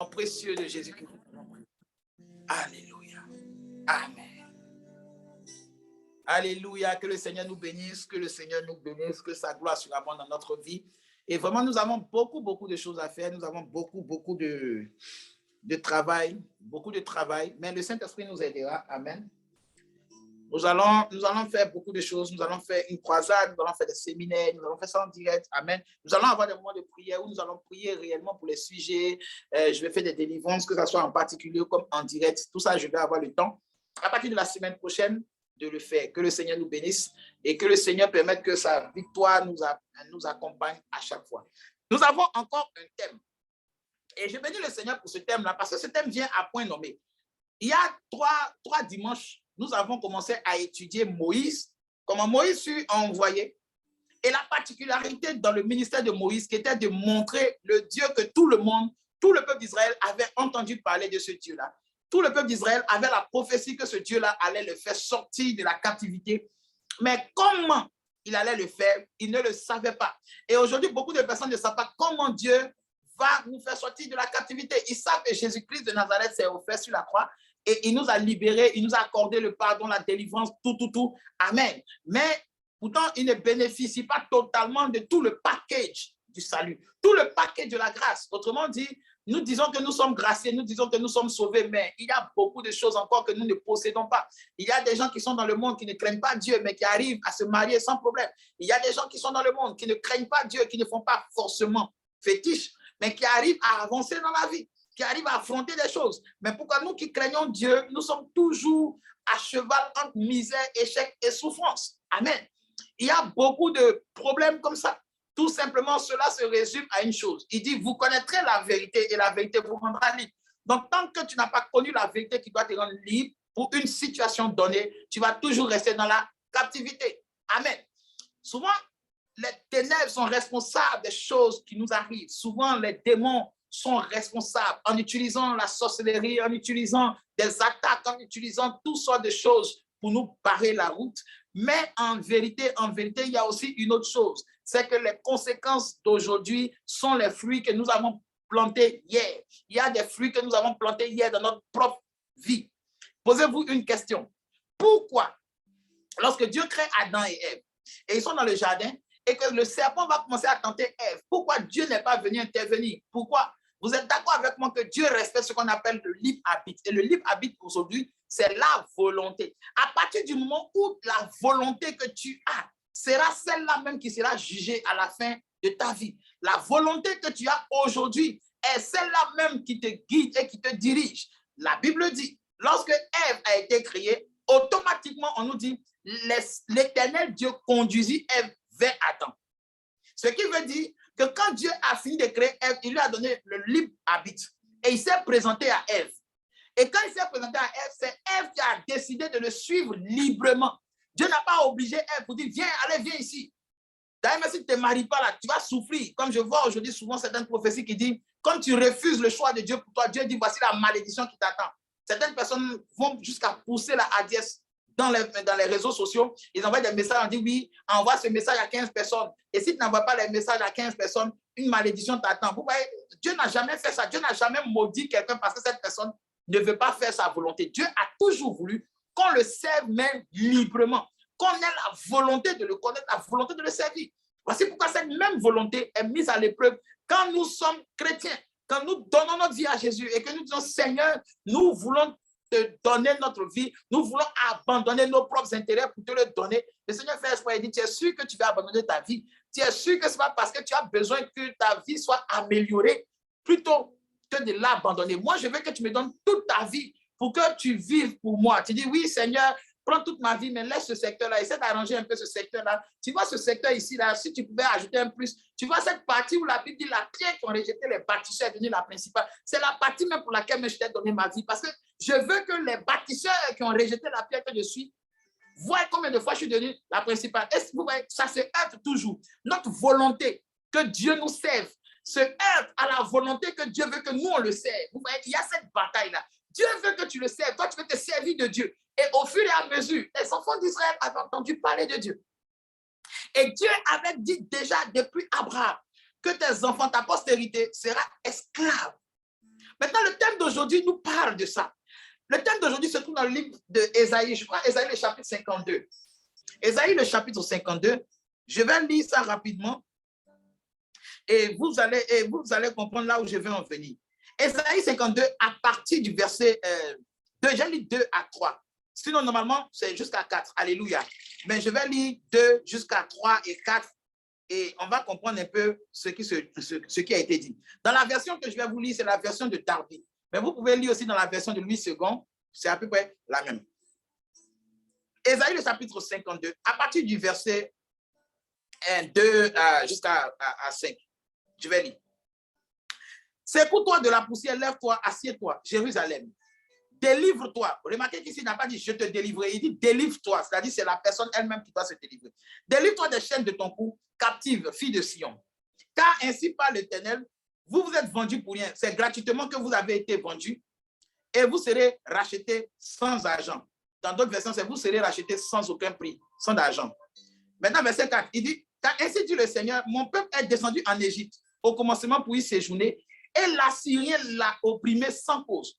précieux de Jésus-Christ. Alléluia. Amen. Alléluia. Que le Seigneur nous bénisse, que le Seigneur nous bénisse, que sa gloire soit abondante dans notre vie. Et vraiment, nous avons beaucoup de choses à faire. Nous avons beaucoup de travail, mais le Saint-Esprit nous aidera. Amen. Nous allons faire beaucoup de choses. Nous allons faire une croisade, nous allons faire des séminaires, nous allons faire ça en direct. Amen. Nous allons avoir des moments de prière où nous allons prier réellement pour les sujets. Je vais faire des délivrances, que ce soit en particulier comme en direct. Tout ça, je vais avoir le temps à partir de la semaine prochaine de le faire. Que le Seigneur nous bénisse et que le Seigneur permette que sa victoire nous accompagne à chaque fois. Nous avons encore un thème. Et je bénis le Seigneur pour ce thème-là parce que ce thème vient à point nommé. Il y a trois dimanches, nous avons commencé à étudier Moïse, comment Moïse fut envoyé. Et la particularité dans le ministère de Moïse, qui était de montrer le Dieu que tout le monde, tout le peuple d'Israël avait entendu parler de ce Dieu-là. Tout le peuple d'Israël avait la prophétie que ce Dieu-là allait le faire sortir de la captivité. Mais comment il allait le faire, il ne le savait pas. Et aujourd'hui, beaucoup de personnes ne savent pas comment Dieu va nous faire sortir de la captivité. Ils savent que Jésus-Christ de Nazareth s'est offert sur la croix et il nous a libérés, il nous a accordé le pardon, la délivrance, tout. Amen. Mais pourtant, il ne bénéficie pas totalement de tout le package du salut, tout le package de la grâce. Autrement dit, nous disons que nous sommes graciés, nous disons que nous sommes sauvés, mais il y a beaucoup de choses encore que nous ne possédons pas. Il y a des gens qui sont dans le monde qui ne craignent pas Dieu, mais qui arrivent à se marier sans problème. Il y a des gens qui sont dans le monde qui ne craignent pas Dieu, qui ne font pas forcément fétiche, mais qui arrivent à avancer dans la vie, qui arrivent à affronter des choses. Mais pourquoi nous qui craignons Dieu, nous sommes toujours à cheval entre misère, échec et souffrance. Amen. Il y a beaucoup de problèmes comme ça. Tout simplement, cela se résume à une chose. Il dit, vous connaîtrez la vérité et la vérité vous rendra libre. Donc, tant que tu n'as pas connu la vérité qui doit te rendre libre pour une situation donnée, tu vas toujours rester dans la captivité. Amen. Souvent, les ténèbres sont responsables des choses qui nous arrivent. Souvent, les démons sont responsables en utilisant la sorcellerie, en utilisant des attaques, en utilisant toutes sortes de choses pour nous barrer la route. Mais en vérité, il y a aussi une autre chose. C'est que les conséquences d'aujourd'hui sont les fruits que nous avons plantés hier. Il y a des fruits que nous avons plantés hier dans notre propre vie. Posez-vous une question. Pourquoi, lorsque Dieu crée Adam et Ève, et ils sont dans le jardin, et que le serpent va commencer à tenter Ève, pourquoi Dieu n'est pas venu intervenir? Pourquoi? Vous êtes d'accord avec moi que Dieu respecte ce qu'on appelle le libre arbitre. Et le libre arbitre aujourd'hui, c'est la volonté. À partir du moment où la volonté que tu as sera celle-là même qui sera jugée à la fin de ta vie. La volonté que tu as aujourd'hui est celle-là même qui te guide et qui te dirige. La Bible dit, lorsque Ève a été créée, automatiquement on nous dit, l'Éternel Dieu conduisit Ève vers Adam. Ce qui veut dire que quand Dieu a fini de créer Ève, il lui a donné le libre arbitre et il s'est présenté à Ève. Et quand il s'est présenté à Ève, c'est Ève qui a décidé de le suivre librement. Dieu n'a pas obligé Ève pour dire, viens ici. D'ailleurs, si tu ne te maries pas là, tu vas souffrir. Comme je vois aujourd'hui souvent certaines prophéties qui disent, quand tu refuses le choix de Dieu pour toi, Dieu dit, voici la malédiction qui t'attend. Certaines personnes vont jusqu'à pousser la hardiesse dans les réseaux sociaux. Ils envoient des messages, on dit, oui, envoie ce message à 15 personnes. Et si tu n'envoies pas les messages à 15 personnes, une malédiction t'attend. Vous voyez, Dieu n'a jamais fait ça. Dieu n'a jamais maudit quelqu'un parce que cette personne ne veut pas faire sa volonté. Dieu a toujours voulu qu'on le serve même librement, qu'on ait la volonté de le connaître, la volonté de le servir. Voici pourquoi cette même volonté est mise à l'épreuve quand nous sommes chrétiens, quand nous donnons notre vie à Jésus et que nous disons, Seigneur, nous voulons te donner notre vie, nous voulons abandonner nos propres intérêts pour te le donner. Le Seigneur fait espoir et dit, tu es sûr que tu vas abandonner ta vie? Tu es sûr que ce n'est pas parce que tu as besoin que ta vie soit améliorée plutôt que de l'abandonner? Moi, je veux que tu me donnes toute ta vie pour que tu vives pour moi. Tu dis, oui, Seigneur, prends toute ma vie, mais laisse ce secteur-là, essaie d'arranger un peu ce secteur-là. Tu vois ce secteur ici, là, si tu pouvais ajouter un plus, tu vois cette partie où la Bible dit la pierre qui ont rejeté les bâtisseurs est devenue la principale. C'est la partie même pour laquelle je t'ai donné ma vie, parce que je veux que les bâtisseurs qui ont rejeté la pierre que je suis voient combien de fois je suis devenue la principale. Et vous voyez, ça se heurte toujours. Notre volonté que Dieu nous serve se heurte à la volonté que Dieu veut que nous on le serve. Vous voyez, il y a cette bataille-là. Dieu veut que tu le serves. Toi, tu veux te servir de Dieu. Et au fur et à mesure, les enfants d'Israël avaient entendu parler de Dieu. Et Dieu avait dit déjà depuis Abraham que tes enfants, ta postérité sera esclave. Maintenant, le thème d'aujourd'hui nous parle de ça. Le thème d'aujourd'hui se trouve dans le livre d'Ésaïe, je crois, Ésaïe, le chapitre 52. Ésaïe, le chapitre 52, je vais lire ça rapidement et vous allez comprendre là où je vais en venir. Ésaïe 52, à partir du verset 2, j'ai lu 2 à 3. Sinon, normalement, c'est jusqu'à 4. Alléluia. Mais je vais lire 2 jusqu'à 3 et 4 et on va comprendre un peu ce qui a été dit. Dans la version que je vais vous lire, c'est la version de Darby. Mais vous pouvez lire aussi dans la version de Louis II, c'est à peu près la même. Ésaïe, le chapitre 52, à partir du verset 2 jusqu'à 5. Je vais lire. Secoue-toi de la poussière, lève-toi, assieds-toi, Jérusalem. Délivre-toi. Remarquez qu'ici, il n'a pas dit je te délivrerai, il dit délivre-toi, c'est-à-dire c'est la personne elle-même qui doit se délivrer. Délivre-toi des chaînes de ton cou, captive, fille de Sion. Car ainsi parle l'Éternel, vous vous êtes vendus pour rien. C'est gratuitement que vous avez été vendus et vous serez rachetés sans argent. Dans d'autres versions, c'est vous serez rachetés sans aucun prix, sans argent. Maintenant, verset 4, il dit, car ainsi dit le Seigneur, mon peuple est descendu en Égypte au commencement pour y séjourner et l'Assyrien l'a opprimé sans cause.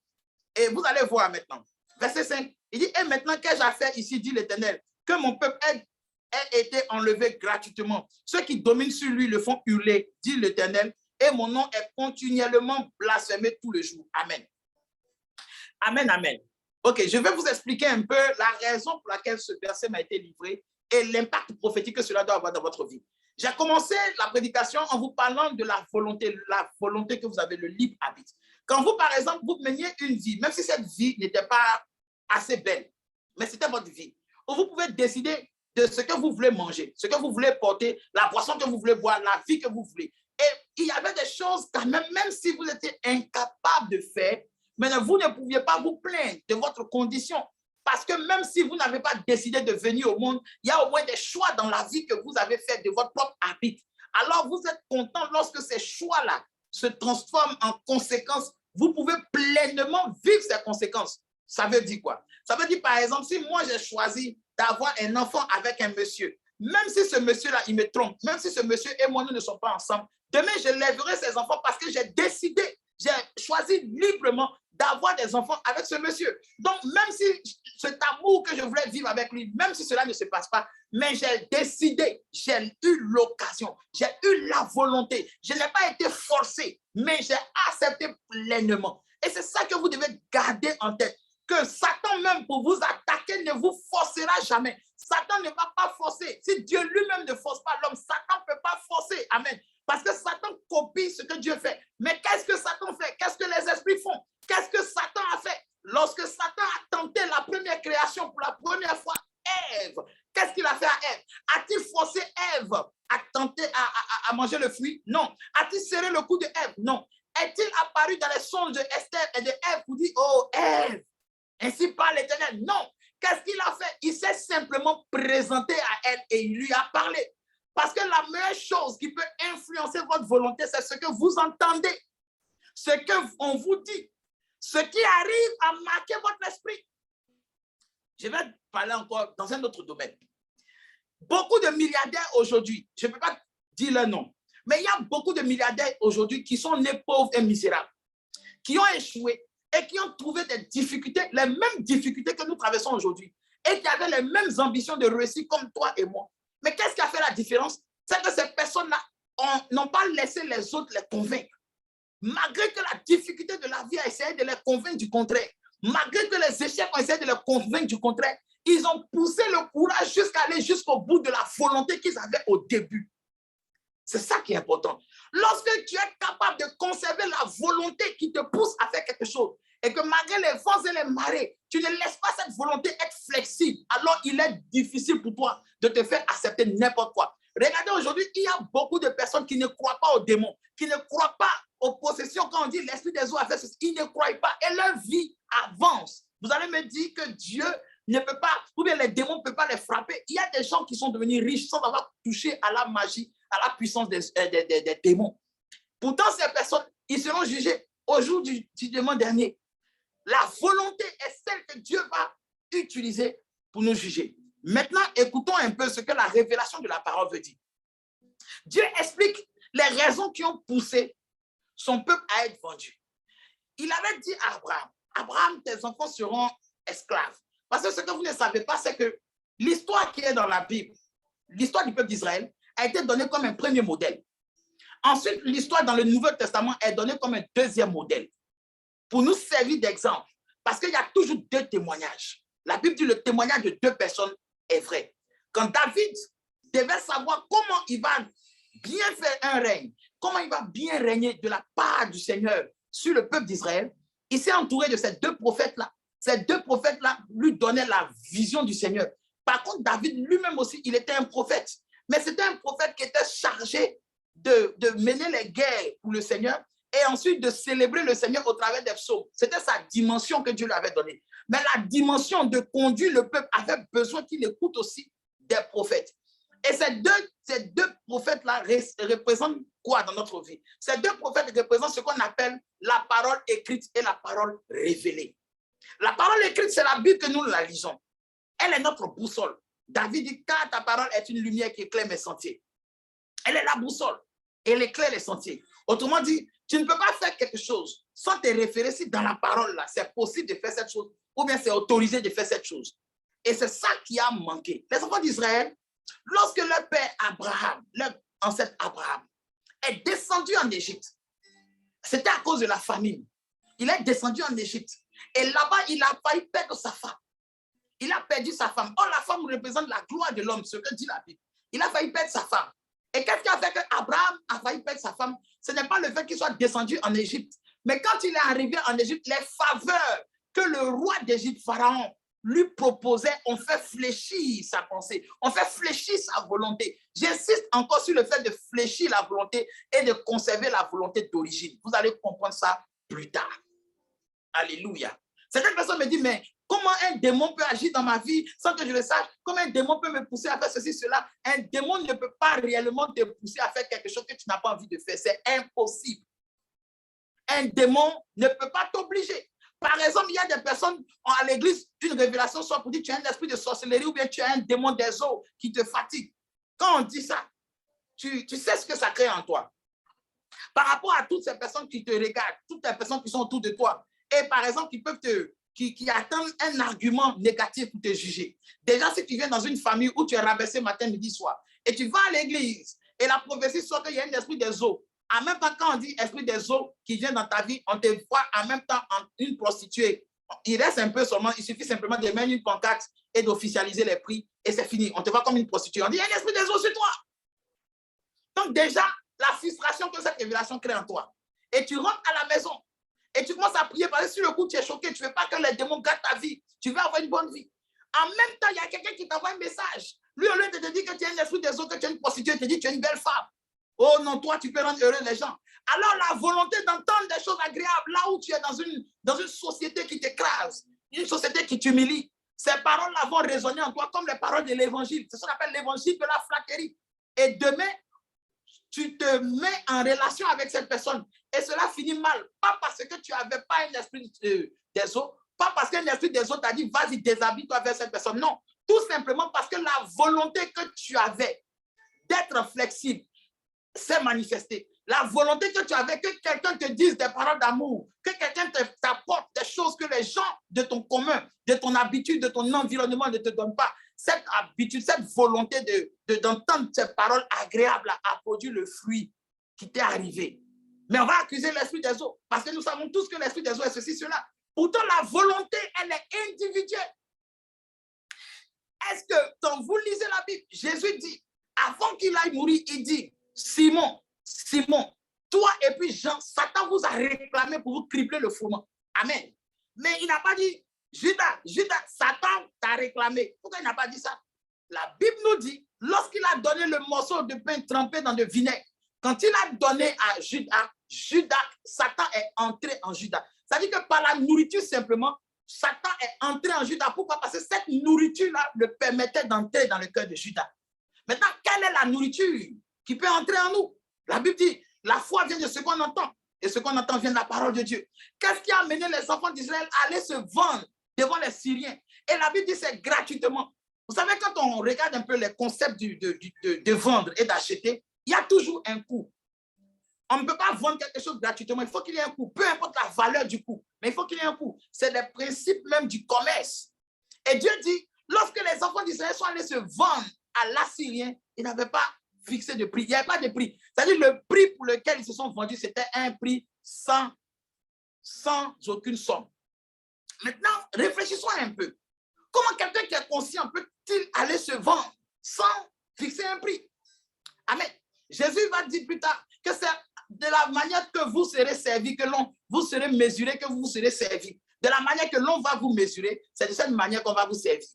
Et vous allez voir maintenant. Verset 5, il dit, et maintenant qu'ai-je à faire ici, dit l'Éternel, que mon peuple ait été enlevé gratuitement. Ceux qui dominent sur lui le font hurler, dit l'Éternel, et mon nom est continuellement blasphémé tout le jour. Amen. Amen, amen. Ok, je vais vous expliquer un peu la raison pour laquelle ce verset m'a été livré et l'impact prophétique que cela doit avoir dans votre vie. J'ai commencé la prédication en vous parlant de la volonté que vous avez, le libre arbitre. Quand vous, par exemple, vous meniez une vie, même si cette vie n'était pas assez belle, mais c'était votre vie, où vous pouvez décider de ce que vous voulez manger, ce que vous voulez porter, la boisson que vous voulez boire, la vie que vous voulez. Et il y avait des choses quand même si vous étiez incapable de faire, mais vous ne pouviez pas vous plaindre de votre condition. Parce que même si vous n'avez pas décidé de venir au monde, il y a au moins des choix dans la vie que vous avez fait de votre propre arbitre. Alors vous êtes content lorsque ces choix-là se transforment en conséquences. Vous pouvez pleinement vivre ces conséquences. Ça veut dire quoi? Ça veut dire, par exemple, si moi j'ai choisi d'avoir un enfant avec un monsieur, même si ce monsieur-là, il me trompe, même si ce monsieur et moi, nous ne sommes pas ensemble, demain, je lèverai ces enfants parce que j'ai décidé, j'ai choisi librement d'avoir des enfants avec ce monsieur. Donc, même si cet amour que je voulais vivre avec lui, même si cela ne se passe pas, mais j'ai décidé, j'ai eu l'occasion, j'ai eu la volonté, je n'ai pas été forcé, mais j'ai accepté pleinement. Et c'est ça que vous devez garder en tête, que Satan même pour vous attaquer ne vous forcera jamais. Satan ne va pas forcer. Si Dieu lui-même ne force pas l'homme, Satan ne peut pas forcer. Amen. Parce que Satan copie ce que Dieu fait. Mais qu'est-ce que Satan fait? Qu'est-ce que les esprits font? Qu'est-ce que Satan a fait? Lorsque Satan a tenté la première création pour la première fois, Ève, qu'est-ce qu'il a fait à Ève? A-t-il forcé Ève à tenter à manger le fruit? Non. A-t-il serré le cou de Ève? Non. Est-il apparu dans les songes de Esther et de Ève pour dire, oh Ève, ainsi parle l'Éternel? Non. Qu'est-ce qu'il a fait? Il s'est simplement présenté à elle et il lui a parlé. Parce que la meilleure chose qui peut influencer votre volonté, c'est ce que vous entendez, ce qu'on vous dit, ce qui arrive à marquer votre esprit. Je vais parler encore dans un autre domaine. Beaucoup de milliardaires aujourd'hui, je ne peux pas dire leur nom, mais il y a beaucoup de milliardaires aujourd'hui qui sont nés pauvres et misérables, qui ont échoué et qui ont trouvé des difficultés, les mêmes difficultés que nous traversons aujourd'hui, et qui avaient les mêmes ambitions de réussir comme toi et moi. Mais qu'est-ce qui a fait la différence? C'est que ces personnes-là n'ont pas laissé les autres les convaincre. Malgré que la difficulté de la vie a essayé de les convaincre du contraire, malgré que les échecs ont essayé de les convaincre du contraire, ils ont poussé le courage jusqu'à aller jusqu'au bout de la volonté qu'ils avaient au début. C'est ça qui est important. Lorsque tu es capable de conserver la volonté qui te pousse à faire quelque chose, et que malgré les vents et les marées, tu ne laisses pas cette volonté être flexible, alors il est difficile pour toi de te faire accepter n'importe quoi. Regardez aujourd'hui, il y a beaucoup de personnes qui ne croient pas aux démons, qui ne croient pas aux possessions. Quand on dit l'esprit des eaux a fait ceci, ils ne croient pas et leur vie avance. Vous allez me dire que Dieu ne peut pas, ou bien les démons ne peuvent pas les frapper. Il y a des gens qui sont devenus riches sans avoir touché à la magie, à la puissance des démons. Pourtant, ces personnes, ils seront jugés au jour du jugement dernier. La volonté est celle que Dieu va utiliser pour nous juger. Maintenant, écoutons un peu ce que la révélation de la parole veut dire. Dieu explique les raisons qui ont poussé son peuple à être vendu. il avait dit à Abraham, Abraham, tes enfants seront esclaves. Parce que ce que vous ne savez pas, c'est que l'histoire qui est dans la Bible, l'histoire du peuple d'Israël, a été donnée comme un premier modèle. Ensuite, l'histoire dans le Nouveau Testament est donnée comme un deuxième modèle pour nous servir d'exemple. Parce qu'il y a toujours deux témoignages. La Bible dit que le témoignage de deux personnes est vrai. Quand David devait savoir comment il va bien faire un règne, comment il va bien régner de la part du Seigneur sur le peuple d'Israël, il s'est entouré de ces deux prophètes-là. Ces deux prophètes-là lui donnaient la vision du Seigneur. Par contre, David lui-même aussi, il était un prophète. Mais c'était un prophète qui était chargé de mener les guerres pour le Seigneur et ensuite de célébrer le Seigneur au travers des psaumes. C'était sa dimension que Dieu lui avait donnée. Mais la dimension de conduire le peuple avait besoin qu'il écoute aussi des prophètes. Et ces deux prophètes-là représentent quoi dans notre vie? Ces deux prophètes représentent ce qu'on appelle la parole écrite et la parole révélée. La parole écrite, c'est la Bible que nous la lisons. Elle est notre boussole. David dit, car ta parole est une lumière qui éclaire mes sentiers. Elle est la boussole. Elle éclaire les sentiers. Autrement dit, tu ne peux pas faire quelque chose sans te référer si dans la parole, là, c'est possible de faire cette chose ou bien c'est autorisé de faire cette chose. Et c'est ça qui a manqué. Les enfants d'Israël, lorsque leur père Abraham, leur ancêtre Abraham, est descendu en Égypte, c'était à cause de la famine. Il est descendu en Égypte. Et là-bas, il a failli perdre sa femme. Il a perdu sa femme. Oh, la femme représente la gloire de l'homme, ce que dit la Bible. Il a failli perdre sa femme. Et qu'est-ce qui a fait qu'Abraham a failli perdre sa femme? Ce n'est pas le fait qu'il soit descendu en Égypte. Mais quand il est arrivé en Égypte, les faveurs que le roi d'Égypte, Pharaon, lui proposait, ont fait fléchir sa pensée, ont fait fléchir sa volonté. J'insiste encore sur le fait de fléchir la volonté et de conserver la volonté d'origine. Vous allez comprendre ça plus tard. Alléluia. Certaines personnes me disent, mais comment un démon peut agir dans ma vie sans que je le sache? Comment un démon peut me pousser à faire ceci, cela? Un démon ne peut pas réellement te pousser à faire quelque chose que tu n'as pas envie de faire. C'est impossible. Un démon ne peut pas t'obliger. Par exemple, il y a des personnes à l'église d'une révélation, soit pour dire que tu as un esprit de sorcellerie ou bien tu as un démon des eaux qui te fatigue. Quand on dit ça, tu sais ce que ça crée en toi. Par rapport à toutes ces personnes qui te regardent, toutes les personnes qui sont autour de toi, et par exemple, qui attendent un argument négatif pour te juger. Déjà, si tu viens dans une famille où tu es rabaissé matin, midi, soir, et tu vas à l'église, et la prophétie soit qu'il y a un esprit des eaux. En même temps, quand on dit esprit des eaux qui vient dans ta vie, on te voit en même temps en une prostituée. Il reste un peu seulement, il suffit simplement de mettre une pancarte et d'officialiser les prix, et c'est fini. On te voit comme une prostituée. On dit, il y a un esprit des eaux sur toi. Donc déjà, la frustration que cette révélation crée en toi. Et tu rentres à la maison, et tu commences à prier parce que sur le coup, tu es choqué. Tu ne veux pas que les démons gâtent ta vie. Tu veux avoir une bonne vie. En même temps, il y a quelqu'un qui t'envoie un message. Lui, au lieu de te dire que tu es un esprit des autres, que tu es une prostituée, il te dit que tu es une belle femme. Oh non, toi, tu peux rendre heureux les gens. Alors, la volonté d'entendre des choses agréables, là où tu es dans une société qui t'écrase, une société qui t'humilie, ces paroles-là vont résonner en toi comme les paroles de l'évangile. C'est ce qu'on appelle l'évangile de la flatterie. Et demain, tu te mets en relation avec cette personne et cela finit mal. Pas parce que tu n'avais pas un esprit des autres, pas parce qu'un esprit des autres t'a dit vas-y, déshabille-toi avec cette personne. Non, tout simplement parce que la volonté que tu avais d'être flexible s'est manifestée. La volonté que tu avais que quelqu'un te dise des paroles d'amour, que quelqu'un t'apporte des choses que les gens de ton commun, de ton habitude, de ton environnement ne te donnent pas. Cette habitude, cette volonté d'entendre ces paroles agréables a produit le fruit qui t'est arrivé. Mais on va accuser l'esprit des eaux parce que nous savons tous que l'esprit des eaux est ceci, cela. Pourtant, la volonté, elle est individuelle. Est-ce que quand vous lisez la Bible, Jésus dit, avant qu'il aille mourir, il dit, Simon, toi et puis Jean, Satan vous a réclamé pour vous cribler le fondement. Amen. Mais il n'a pas dit, Judas, Satan t'a réclamé. Pourquoi il n'a pas dit ça? La Bible nous dit, lorsqu'il a donné le morceau de pain trempé dans le vinaigre, quand il a donné à Judas, Satan est entré en Judas. Ça veut dire que par la nourriture simplement, Satan est entré en Judas. Pourquoi? Parce que cette nourriture-là le permettait d'entrer dans le cœur de Judas. Maintenant, quelle est la nourriture qui peut entrer en nous? La Bible dit, la foi vient de ce qu'on entend. Et ce qu'on entend vient de la parole de Dieu. Qu'est-ce qui a amené les enfants d'Israël à aller se vendre devant les Syriens? Et la Bible dit c'est gratuitement. Vous savez, quand on regarde un peu les concepts de vendre et d'acheter, il y a toujours un coût. On ne peut pas vendre quelque chose gratuitement. Il faut qu'il y ait un coût. Peu importe la valeur du coût. Mais il faut qu'il y ait un coût. C'est les principes même du commerce. Et Dieu dit, lorsque les enfants d'Israël sont allés se vendre à l'Assyrien, ils n'avaient pas fixé de prix. Il n'y avait pas de prix. C'est-à-dire le prix pour lequel ils se sont vendus, c'était un prix sans aucune somme. Maintenant, réfléchissons un peu. Comment quelqu'un qui est conscient peut-il aller se vendre sans fixer un prix? Amen. Jésus va dire plus tard que c'est de la manière que vous serez servi, que vous serez mesuré, que vous serez servi. De la manière que l'on va vous mesurer, c'est de cette manière qu'on va vous servir.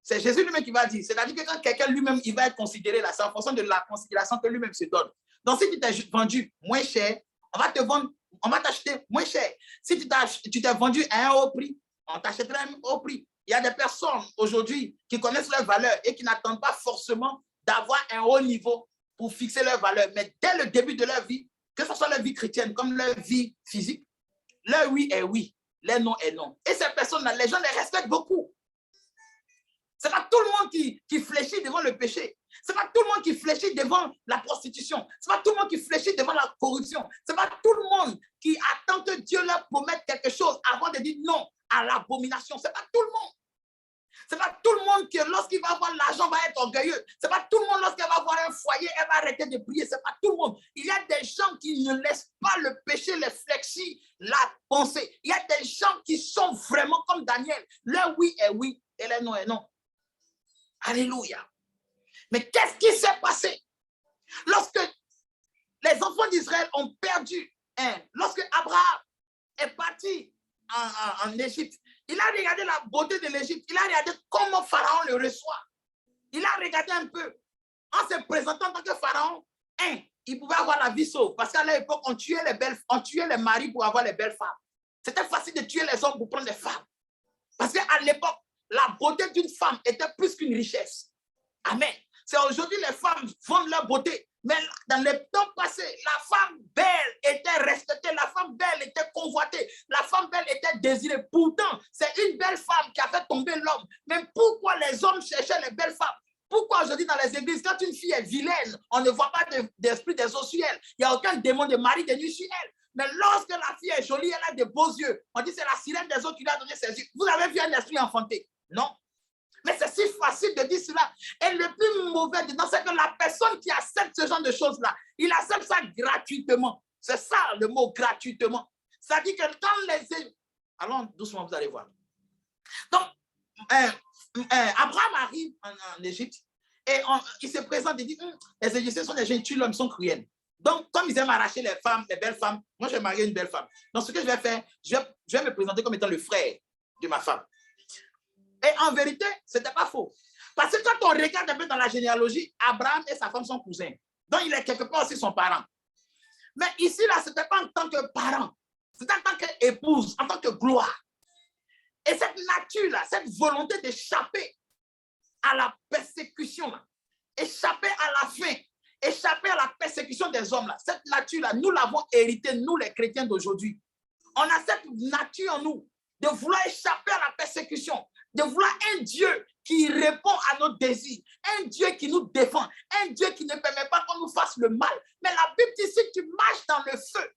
C'est Jésus lui-même qui va dire. C'est-à-dire que quand quelqu'un lui-même, il va être considéré là, c'est en fonction de la considération que lui-même se donne. Donc, si tu t'es vendu moins cher, on va te vendre, on va t'acheter moins cher. Si tu t'es vendu à un haut prix, on t'achètera un haut prix. Il y a des personnes aujourd'hui qui connaissent leur valeur et qui n'attendent pas forcément d'avoir un haut niveau pour fixer leur valeur. Mais dès le début de leur vie, que ce soit leur vie chrétienne comme leur vie physique, leur oui est oui, leur non est non. Et ces personnes-là, les gens les respectent beaucoup. Ce n'est pas tout le monde qui fléchit devant le péché. Ce n'est pas tout le monde qui fléchit devant la prostitution. Ce n'est pas tout le monde qui fléchit devant la corruption. Ce n'est pas tout le monde qui attend que Dieu leur promette quelque chose avant de dire non à l'abomination. Ce n'est pas tout le monde. Ce n'est pas tout le monde qui, lorsqu'il va avoir l'argent, va être orgueilleux. Ce n'est pas tout le monde, lorsqu'elle va avoir un foyer, elle va arrêter de prier. Ce n'est pas tout le monde. Il y a des gens qui ne laissent pas le péché les flexer la pensée. Il y a des gens qui sont vraiment comme Daniel. Leur oui est oui et leur non est non. Alléluia. Mais qu'est-ce qui s'est passé lorsque les enfants d'Israël ont perdu, lorsque Abraham est parti en Égypte, il a regardé la beauté de l'Égypte, il a regardé comment Pharaon le reçoit. Il a regardé un peu, en se présentant en tant que Pharaon, il pouvait avoir la vie sauve, parce qu'à l'époque, on tuait les maris pour avoir les belles femmes. C'était facile de tuer les hommes pour prendre les femmes. Parce qu'à l'époque, la beauté d'une femme était plus qu'une richesse. Amen. C'est aujourd'hui les femmes vendent leur beauté. Mais dans les temps passés, la femme belle était respectée, la femme belle était convoitée, la femme belle était désirée. Pourtant, c'est une belle femme qui a fait tomber l'homme. Mais pourquoi les hommes cherchaient les belles femmes? Pourquoi aujourd'hui dans les églises, quand une fille est vilaine, on ne voit pas d'esprit des eaux sur elle. Il n'y a aucun démon de mari de nuit sur elle. Mais lorsque la fille est jolie, elle a de beaux yeux. On dit c'est la sirène des eaux qui lui a donné ses yeux. Vous avez vu un esprit enfanté? Non. Mais c'est si facile de dire cela. Et le plus mauvais dedans, c'est que la personne qui accepte ce genre de choses-là, il accepte ça gratuitement. C'est ça le mot gratuitement. Ça dit que quand les... Allons doucement, vous allez voir. Donc, Abraham arrive en Égypte et il se présente et dit, les Égyptiens sont des gens qui tuent l'homme, sont cruels. Donc, comme ils aiment arracher les femmes, les belles femmes, moi, je vais marier une belle femme. Donc, ce que je vais faire, je vais me présenter comme étant le frère de ma femme. Et en vérité, ce n'était pas faux. Parce que quand on regarde un peu dans la généalogie, Abraham et sa femme sont cousins. Donc, il est quelque part aussi son parent. Mais ici, là, ce n'était pas en tant que parent. C'était en tant qu'épouse, en tant que gloire. Et cette nature-là, cette volonté d'échapper à la persécution, là, échapper à la faim, échapper à la persécution des hommes, là, cette nature-là, nous l'avons héritée, nous les chrétiens d'aujourd'hui. On a cette nature en nous de vouloir échapper à la persécution, de vouloir un Dieu qui répond à nos désirs, un Dieu qui nous défend, un Dieu qui ne permet pas qu'on nous fasse le mal. Mais la Bible dit, si tu marches dans le feu,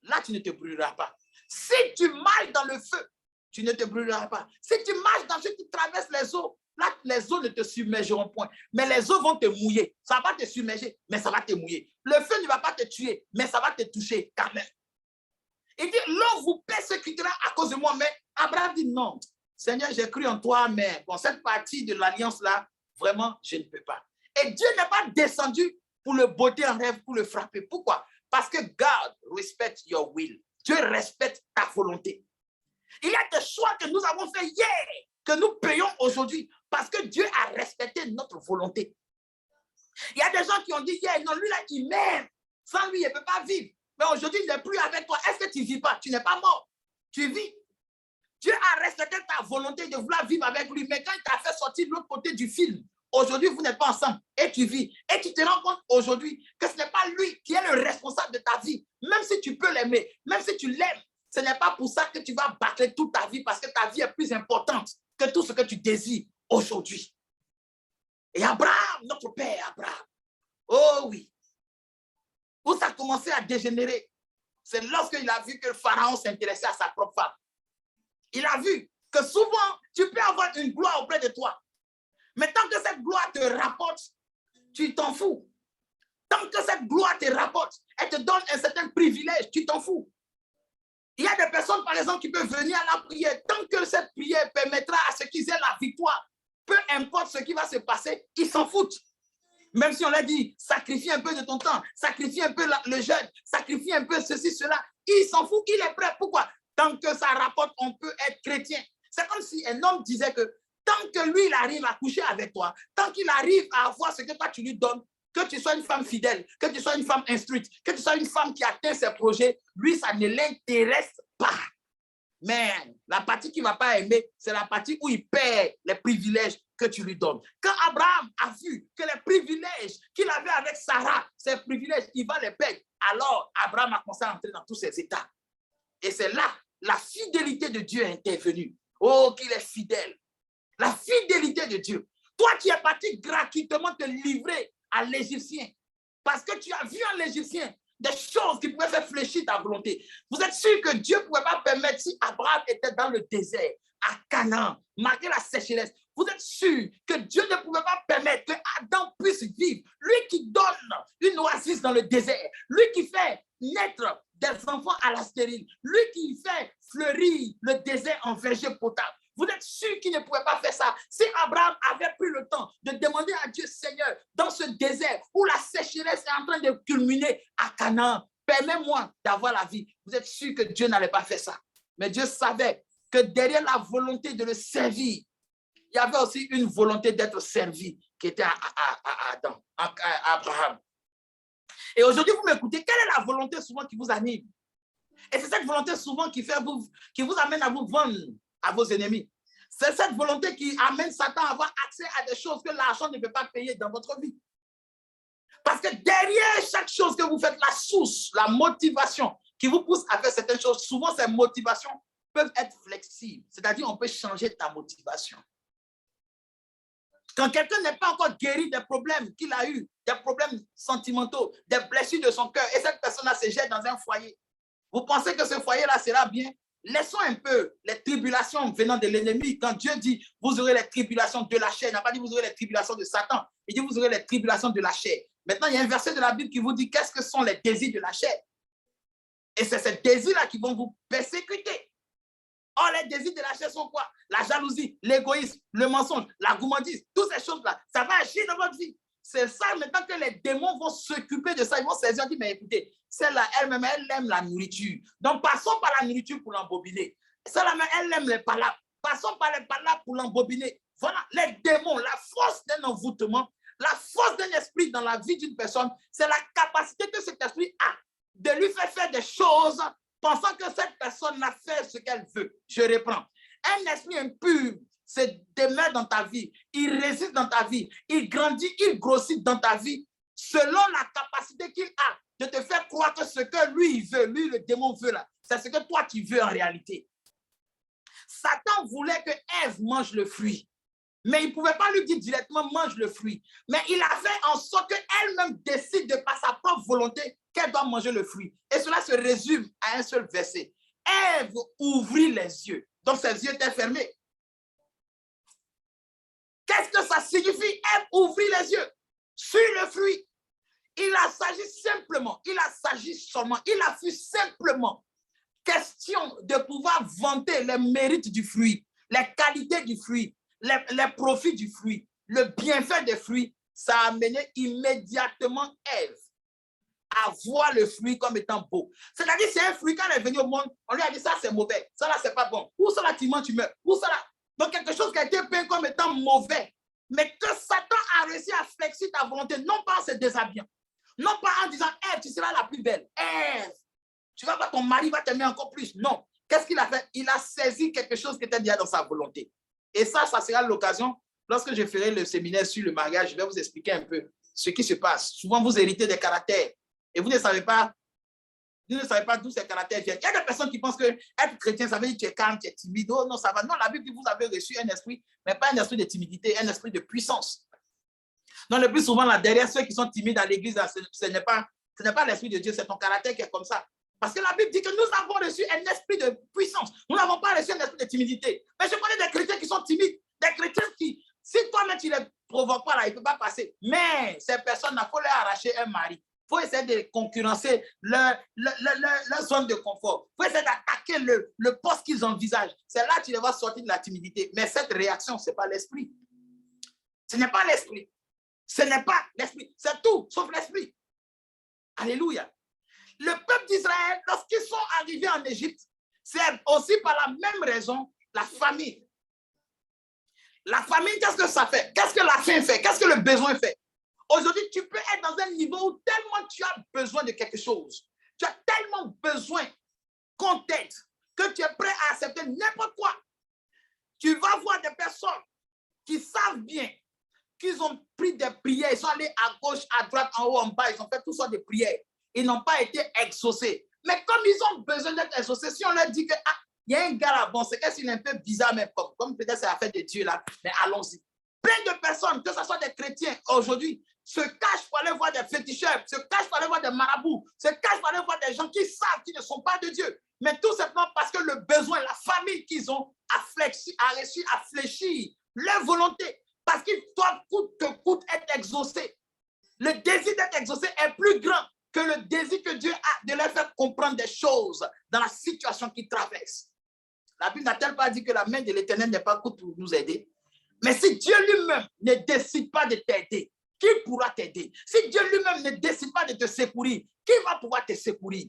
là tu ne te brûleras pas. Si tu marches dans le feu, tu ne te brûleras pas. Si tu marches dans ce qui traverse les eaux, là les eaux ne te submergeront point. Mais les eaux vont te mouiller. Ça va te submerger, mais ça va te mouiller. Le feu ne va pas te tuer, mais ça va te toucher quand même. Il dit, l'on vous persécutera à cause de moi. Mais Abraham dit, non, Seigneur, j'ai cru en toi, mais bon, cette partie de l'alliance-là, vraiment, je ne peux pas. Et Dieu n'est pas descendu pour le botter en rêve, pour le frapper. Pourquoi? Parce que God respect your will. Dieu respecte ta volonté. Il y a des choix que nous avons fait hier, que nous payons aujourd'hui, parce que Dieu a respecté notre volonté. Il y a des gens qui ont dit hier, non, lui là, il m'aime. Sans lui, il ne peut pas vivre. Mais aujourd'hui, il n'est plus avec toi. Est-ce que tu ne vis pas? Tu n'es pas mort. Tu vis. Dieu a respecté ta volonté de vouloir vivre avec lui. Mais quand il t'a fait sortir de l'autre côté du film, aujourd'hui, vous n'êtes pas ensemble et tu vis. Et tu te rends compte aujourd'hui que ce n'est pas lui qui est le responsable de ta vie. Même si tu peux l'aimer, même si tu l'aimes, ce n'est pas pour ça que tu vas bâcler toute ta vie parce que ta vie est plus importante que tout ce que tu désires aujourd'hui. Et Abraham, notre père Abraham, oh oui, où ça a commencé à dégénérer, c'est lorsqu'il a vu que le Pharaon s'intéressait à sa propre femme. Il a vu que souvent, tu peux avoir une gloire auprès de toi. Mais tant que cette gloire te rapporte, tu t'en fous. Tant que cette gloire te rapporte, elle te donne un certain privilège, tu t'en fous. Il y a des personnes, par exemple, qui peuvent venir à la prière. Tant que cette prière permettra à ceux qui aient la victoire, peu importe ce qui va se passer, ils s'en foutent. Même si on leur dit, sacrifie un peu de ton temps, sacrifie un peu le jeûne, sacrifie un peu ceci, cela, il s'en fout, il est prêt. Pourquoi? Tant que ça rapporte, on peut être chrétien. C'est comme si un homme disait que tant que lui, il arrive à coucher avec toi, tant qu'il arrive à avoir ce que toi, tu lui donnes, que tu sois une femme fidèle, que tu sois une femme instruite, que tu sois une femme qui atteint ses projets, lui, ça ne l'intéresse pas. Mais la partie qu'il ne va pas aimer, c'est la partie où il perd les privilèges que tu lui donnes. Quand Abraham a vu que les privilèges qu'il avait avec Sarah, ces privilèges, il va les perdre, alors Abraham a commencé à entrer dans tous ces états. Et c'est là, la fidélité de Dieu est intervenue. Oh, qu'il est fidèle. La fidélité de Dieu. Toi qui es parti gratuitement te livrer à l'Égyptien, parce que tu as vu en l'Égyptien des choses qui pouvaient faire fléchir ta volonté. Vous êtes sûr que Dieu ne pouvait pas permettre, si Abraham était dans le désert, à Canaan, malgré la sécheresse, vous êtes sûr que Dieu ne pouvait pas permettre que Adam puisse vivre. Lui qui donne une oasis dans le désert, lui qui fait naître des enfants à la stérile, lui qui fait fleurir le désert en verger potable. Vous êtes sûr qu'il ne pouvait pas faire ça? Si Abraham avait pris le temps de demander à Dieu, Seigneur, dans ce désert où la sécheresse est en train de culminer à Canaan, permets-moi d'avoir la vie. Vous êtes sûr que Dieu n'allait pas faire ça? Mais Dieu savait que derrière la volonté de le servir, il y avait aussi une volonté d'être servi qui était à Abraham. Et aujourd'hui, vous m'écoutez, quelle est la volonté souvent qui vous anime? Et c'est cette volonté souvent qui vous amène à vous vendre à vos ennemis. C'est cette volonté qui amène Satan à avoir accès à des choses que l'argent ne peut pas payer dans votre vie. Parce que derrière chaque chose que vous faites, la source, la motivation qui vous pousse à faire certaines choses, souvent ces motivations peuvent être flexibles. C'est-à-dire on peut changer ta motivation. Quand quelqu'un n'est pas encore guéri des problèmes qu'il a eus, des problèmes sentimentaux, des blessures de son cœur, et cette personne-là se jette dans un foyer, vous pensez que ce foyer-là sera bien? Laissons un peu les tribulations venant de l'ennemi. Quand Dieu dit, vous aurez les tribulations de la chair, il n'a pas dit vous aurez les tribulations de Satan. Il dit, vous aurez les tribulations de la chair. Maintenant, il y a un verset de la Bible qui vous dit, qu'est-ce que sont les désirs de la chair? Et c'est ces désirs-là qui vont vous persécuter. Or, les désirs de la chair sont quoi? La jalousie, l'égoïsme, le mensonge, la gourmandise, toutes ces choses-là, ça va agir dans votre vie. C'est ça maintenant que les démons vont s'occuper de ça. Ils vont saisir, dire, mais écoutez, celle-là, elle-même, elle aime la nourriture. Donc, passons par la nourriture pour l'embobiner. Celle-là, elle aime les palabres. Passons par les palabres pour l'embobiner. Voilà, les démons, la force d'un envoûtement, la force d'un esprit dans la vie d'une personne, c'est la capacité que cet esprit a de lui faire des choses pensant que cette personne a fait ce qu'elle veut. Je reprends. Un esprit impur se demeure dans ta vie, il résiste dans ta vie, il grandit, il grossit dans ta vie selon la capacité qu'il a de te faire croire que ce que lui, il veut, lui, le démon veut là, c'est ce que toi, tu veux en réalité. Satan voulait que Ève mange le fruit, mais il ne pouvait pas lui dire directement mange le fruit. Mais il a fait en sorte qu'elle-même décide de par sa propre volonté qu'elle doit manger le fruit. Et cela se résume à un seul verset. Ève ouvrit les yeux. Donc ses yeux étaient fermés. Qu'est-ce que ça signifie? Ève ouvrit les yeux sur le fruit. Il a s'agi simplement, il a s'agi seulement, il a fait simplement question de pouvoir vanter les mérites du fruit, les qualités du fruit, les profits du fruit, le bienfait des fruits. Ça a amené immédiatement Ève à voir le fruit comme étant beau. C'est-à-dire, c'est un fruit, quand elle est venue au monde, on lui a dit, ça c'est mauvais, ça là c'est pas bon. Ou ça là tu manges, tu meurs. Ou ça là. Donc quelque chose qui a été peint comme étant mauvais. Mais que Satan a réussi à flexer ta volonté, non pas en se déshabillant, non pas en disant, Ève, tu seras la plus belle. Ève, tu vas voir, ton mari va t'aimer encore plus. Non. Qu'est-ce qu'il a fait? Il a saisi quelque chose qui était déjà dans sa volonté. Et ça sera l'occasion, lorsque je ferai le séminaire sur le mariage, je vais vous expliquer un peu ce qui se passe. Souvent, vous héritez des caractères et vous ne savez pas d'où ces caractères viennent. Il y a des personnes qui pensent que être chrétien, ça veut dire que tu es calme, tu es timide. Oh non, ça va. Non, la Bible dit que vous avez reçu un esprit, mais pas un esprit de timidité, un esprit de puissance. Donc, le plus souvent, là, derrière ceux qui sont timides à l'église, ce n'est pas Ce n'est pas l'esprit de Dieu, c'est ton caractère qui est comme ça. Parce que la Bible dit que nous avons reçu un esprit de puissance. Nous n'avons pas reçu un esprit de timidité. Mais je connais des chrétiens qui sont timides, des chrétiens qui, si toi-même tu ne les provoques pas là, ils ne peuvent pas passer. Mais ces personnes, il faut leur arracher un mari. Il faut essayer de concurrencer leur zone de confort. Il faut essayer d'attaquer le poste qu'ils envisagent. C'est là que tu les vas sortir de la timidité. Mais cette réaction, ce n'est pas l'esprit. Ce n'est pas l'esprit. Ce n'est pas l'esprit. C'est tout, sauf l'esprit. Alléluia. Le peuple d'Israël, lorsqu'ils sont arrivés en Égypte, c'est aussi par la même raison, la famine. La famine, qu'est-ce que ça fait? Qu'est-ce que la faim fait? Qu'est-ce que le besoin fait? Aujourd'hui, tu peux être dans un niveau où tellement tu as besoin de quelque chose. Tu as tellement besoin qu'on t'aide que tu es prêt à accepter n'importe quoi. Tu vas voir des personnes qui savent bien qu'ils ont pris des prières. Ils sont allés à gauche, à droite, en haut, en bas. Ils ont fait toutes sortes de prières. Ils n'ont pas été exaucés. Mais comme ils ont besoin d'être exaucés, si on leur dit que il y a un gars là, bon, c'est qu'il est un peu bizarre, mais comme peut-être c'est l'affaire de Dieu là, mais allons-y. Plein de personnes, que ce soit des chrétiens aujourd'hui, se cachent pour aller voir des féticheurs, se cachent pour aller voir des marabouts, se cachent pour aller voir des gens qui savent qu'ils ne sont pas de Dieu. Mais tout simplement parce que le besoin, la famille qu'ils ont a réussi à fléchir leur volonté. Parce qu'ils doivent coûte que coûte être exaucés. Le désir d'être exaucé est plus grand que le désir que Dieu a de leur faire comprendre des choses dans la situation qu'ils traversent. La Bible n'a-t-elle pas dit que la main de l'Éternel n'est pas courte pour nous aider? Mais si Dieu lui-même ne décide pas de t'aider, qui pourra t'aider? Si Dieu lui-même ne décide pas de te secourir, qui va pouvoir te secourir?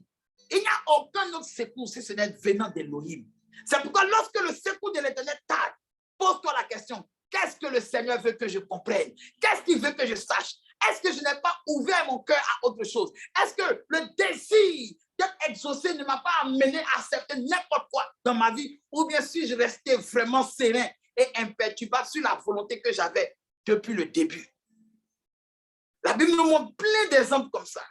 Il n'y a aucun autre secours si ce n'est venant d'Élohim. C'est pourquoi lorsque le secours de l'Éternel tarde, pose-toi la question, qu'est-ce que le Seigneur veut que je comprenne? Qu'est-ce qu'il veut que je sache? Est-ce que je n'ai pas ouvert mon cœur à autre chose? Est-ce que le désir d'être exaucé ne m'a pas amené à accepter n'importe quoi dans ma vie? Ou bien suis-je resté vraiment serein et imperturbable sur la volonté que j'avais depuis le début? La Bible nous montre plein d'exemples comme ça.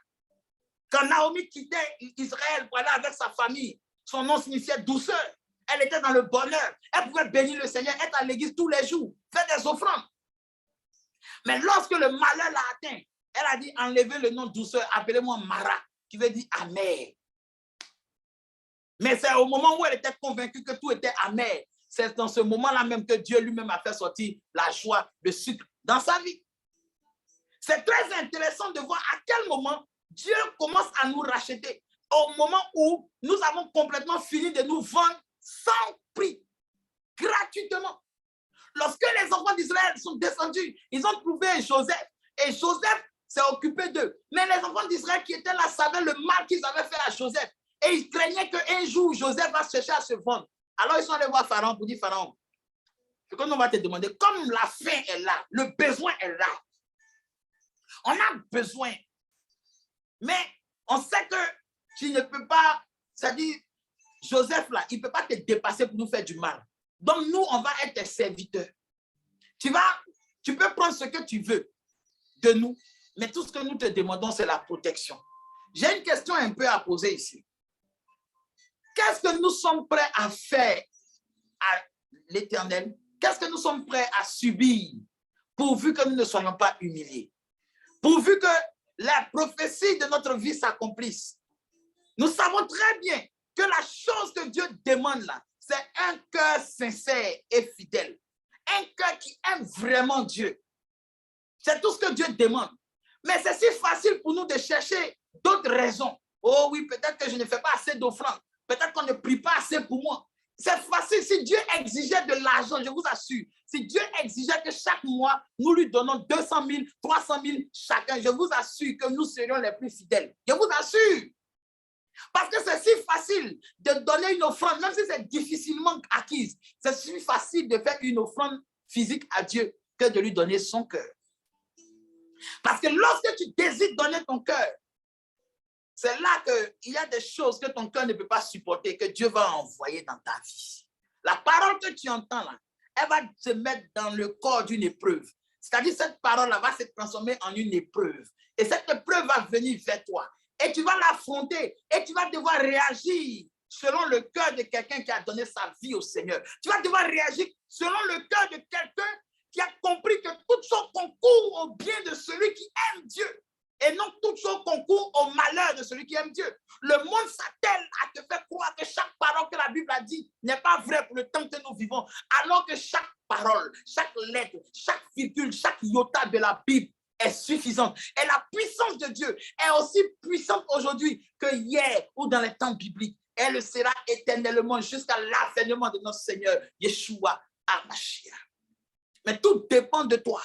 Quand Naomi quittait Israël pour aller avec sa famille, son nom signifiait douceur. Elle était dans le bonheur. Elle pouvait bénir le Seigneur, être à l'église tous les jours, faire des offrandes. Mais lorsque le malheur l'a atteint, elle a dit, enlevez le nom douceur, appelez-moi Mara, qui veut dire amer. Mais c'est au moment où elle était convaincue que tout était amer, c'est dans ce moment-là même que Dieu lui-même a fait sortir la joie, le sucre dans sa vie. C'est très intéressant de voir à quel moment Dieu commence à nous racheter. Au moment où nous avons complètement fini de nous vendre sans prix, gratuitement. Lorsque les enfants d'Israël sont descendus, ils ont trouvé Joseph. Et Joseph s'est occupé d'eux. Mais les enfants d'Israël qui étaient là savaient le mal qu'ils avaient fait à Joseph. Et ils craignaient qu'un jour, Joseph va chercher à se vendre. Alors ils sont allés voir Pharaon pour dire, Pharaon, ce qu'on va te demander, comme la faim est là, le besoin est là. On a besoin. Mais on sait que tu ne peux pas, c'est-à-dire, Joseph là, il ne peut pas te dépasser pour nous faire du mal. Donc nous, on va être tes serviteurs. Tu peux prendre ce que tu veux de nous, mais tout ce que nous te demandons, c'est la protection. J'ai une question un peu à poser ici. Qu'est-ce que nous sommes prêts à faire à l'Éternel? Qu'est-ce que nous sommes prêts à subir pourvu que nous ne soyons pas humiliés? Pourvu que la prophétie de notre vie s'accomplisse. Nous savons très bien que la chose que Dieu demande là, c'est un cœur sincère et fidèle. Un cœur qui aime vraiment Dieu. C'est tout ce que Dieu demande. Mais c'est si facile pour nous de chercher d'autres raisons. Oh oui, peut-être que je ne fais pas assez d'offrandes. Peut-être qu'on ne prie pas assez pour moi. C'est facile. Si Dieu exigeait de l'argent, je vous assure, si Dieu exigeait que chaque mois, nous lui donnons 200 000, 300 000 chacun, je vous assure que nous serions les plus fidèles. Je vous assure. Parce que c'est si facile de donner une offrande, même si c'est difficilement acquise. C'est si facile de faire une offrande physique à Dieu que de lui donner son cœur. Parce que lorsque tu décides donner ton cœur, c'est là qu'il y a des choses que ton cœur ne peut pas supporter, que Dieu va envoyer dans ta vie. La parole que tu entends là, elle va se mettre dans le corps d'une épreuve. C'est-à-dire cette parole-là va se transformer en une épreuve. Et cette épreuve va venir vers toi. Et tu vas l'affronter. Et tu vas devoir réagir selon le cœur de quelqu'un qui a donné sa vie au Seigneur. Tu vas devoir réagir selon le cœur de quelqu'un qui a compris que tout son concourt au bien de celui qui aime Dieu. Et non toute chose concourt au malheur de celui qui aime Dieu. Le monde s'attelle à te faire croire que chaque parole que la Bible a dit n'est pas vraie pour le temps que nous vivons, alors que chaque parole, chaque lettre, chaque virgule, chaque iota de la Bible est suffisante. Et la puissance de Dieu est aussi puissante aujourd'hui que hier ou dans les temps bibliques. Elle le sera éternellement jusqu'à l'avènement de notre Seigneur Yeshua HaMashiach. Mais tout dépend de toi.